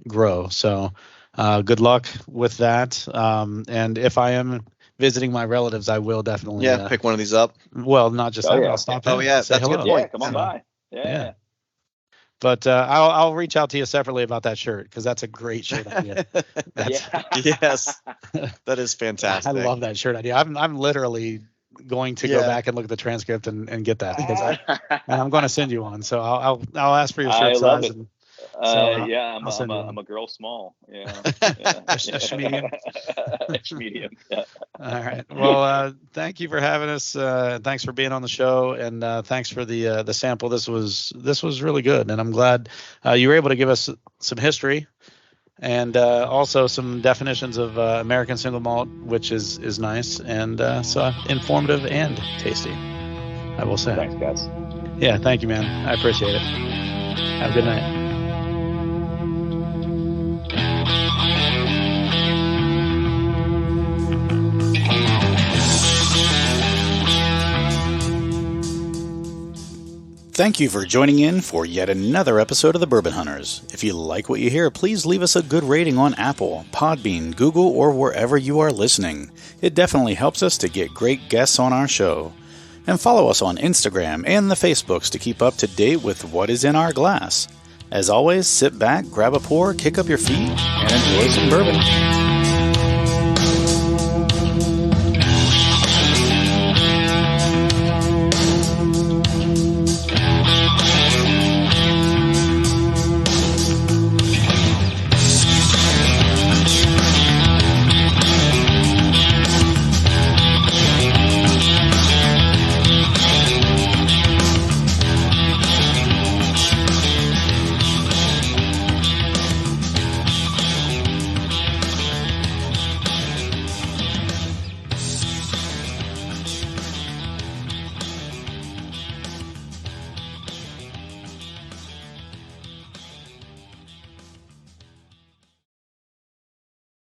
grow. So good luck with that. And if I am visiting my relatives, I will definitely pick one of these up. Well, not just I'll stop. That's a good point. Come on by. Yeah. But I'll reach out to you separately about that shirt because that's a great shirt idea. Yes, that is fantastic. I love that shirt idea. I'm literally going to go back and look at the transcript and get that because I'm going to send you one. So I'll ask for your shirt size. I'm a girl small. Yeah. A medium. Medium. All right. Well, thank you for having us. Thanks for being on the show, and thanks for the sample. This was really good, and I'm glad you were able to give us some history and also some definitions of American single malt, which is nice and so informative and tasty, I will say. Thanks, guys. Yeah, thank you, man. I appreciate it. Have a good night. Thank you for joining in for yet another episode of the Bourbon Hunters. If you like what you hear, please leave us a good rating on Apple, Podbean, Google, or wherever you are listening. It definitely helps us to get great guests on our show. And follow us on Instagram and the Facebooks to keep up to date with what is in our glass. As always, sit back, grab a pour, kick up your feet, and enjoy some bourbon.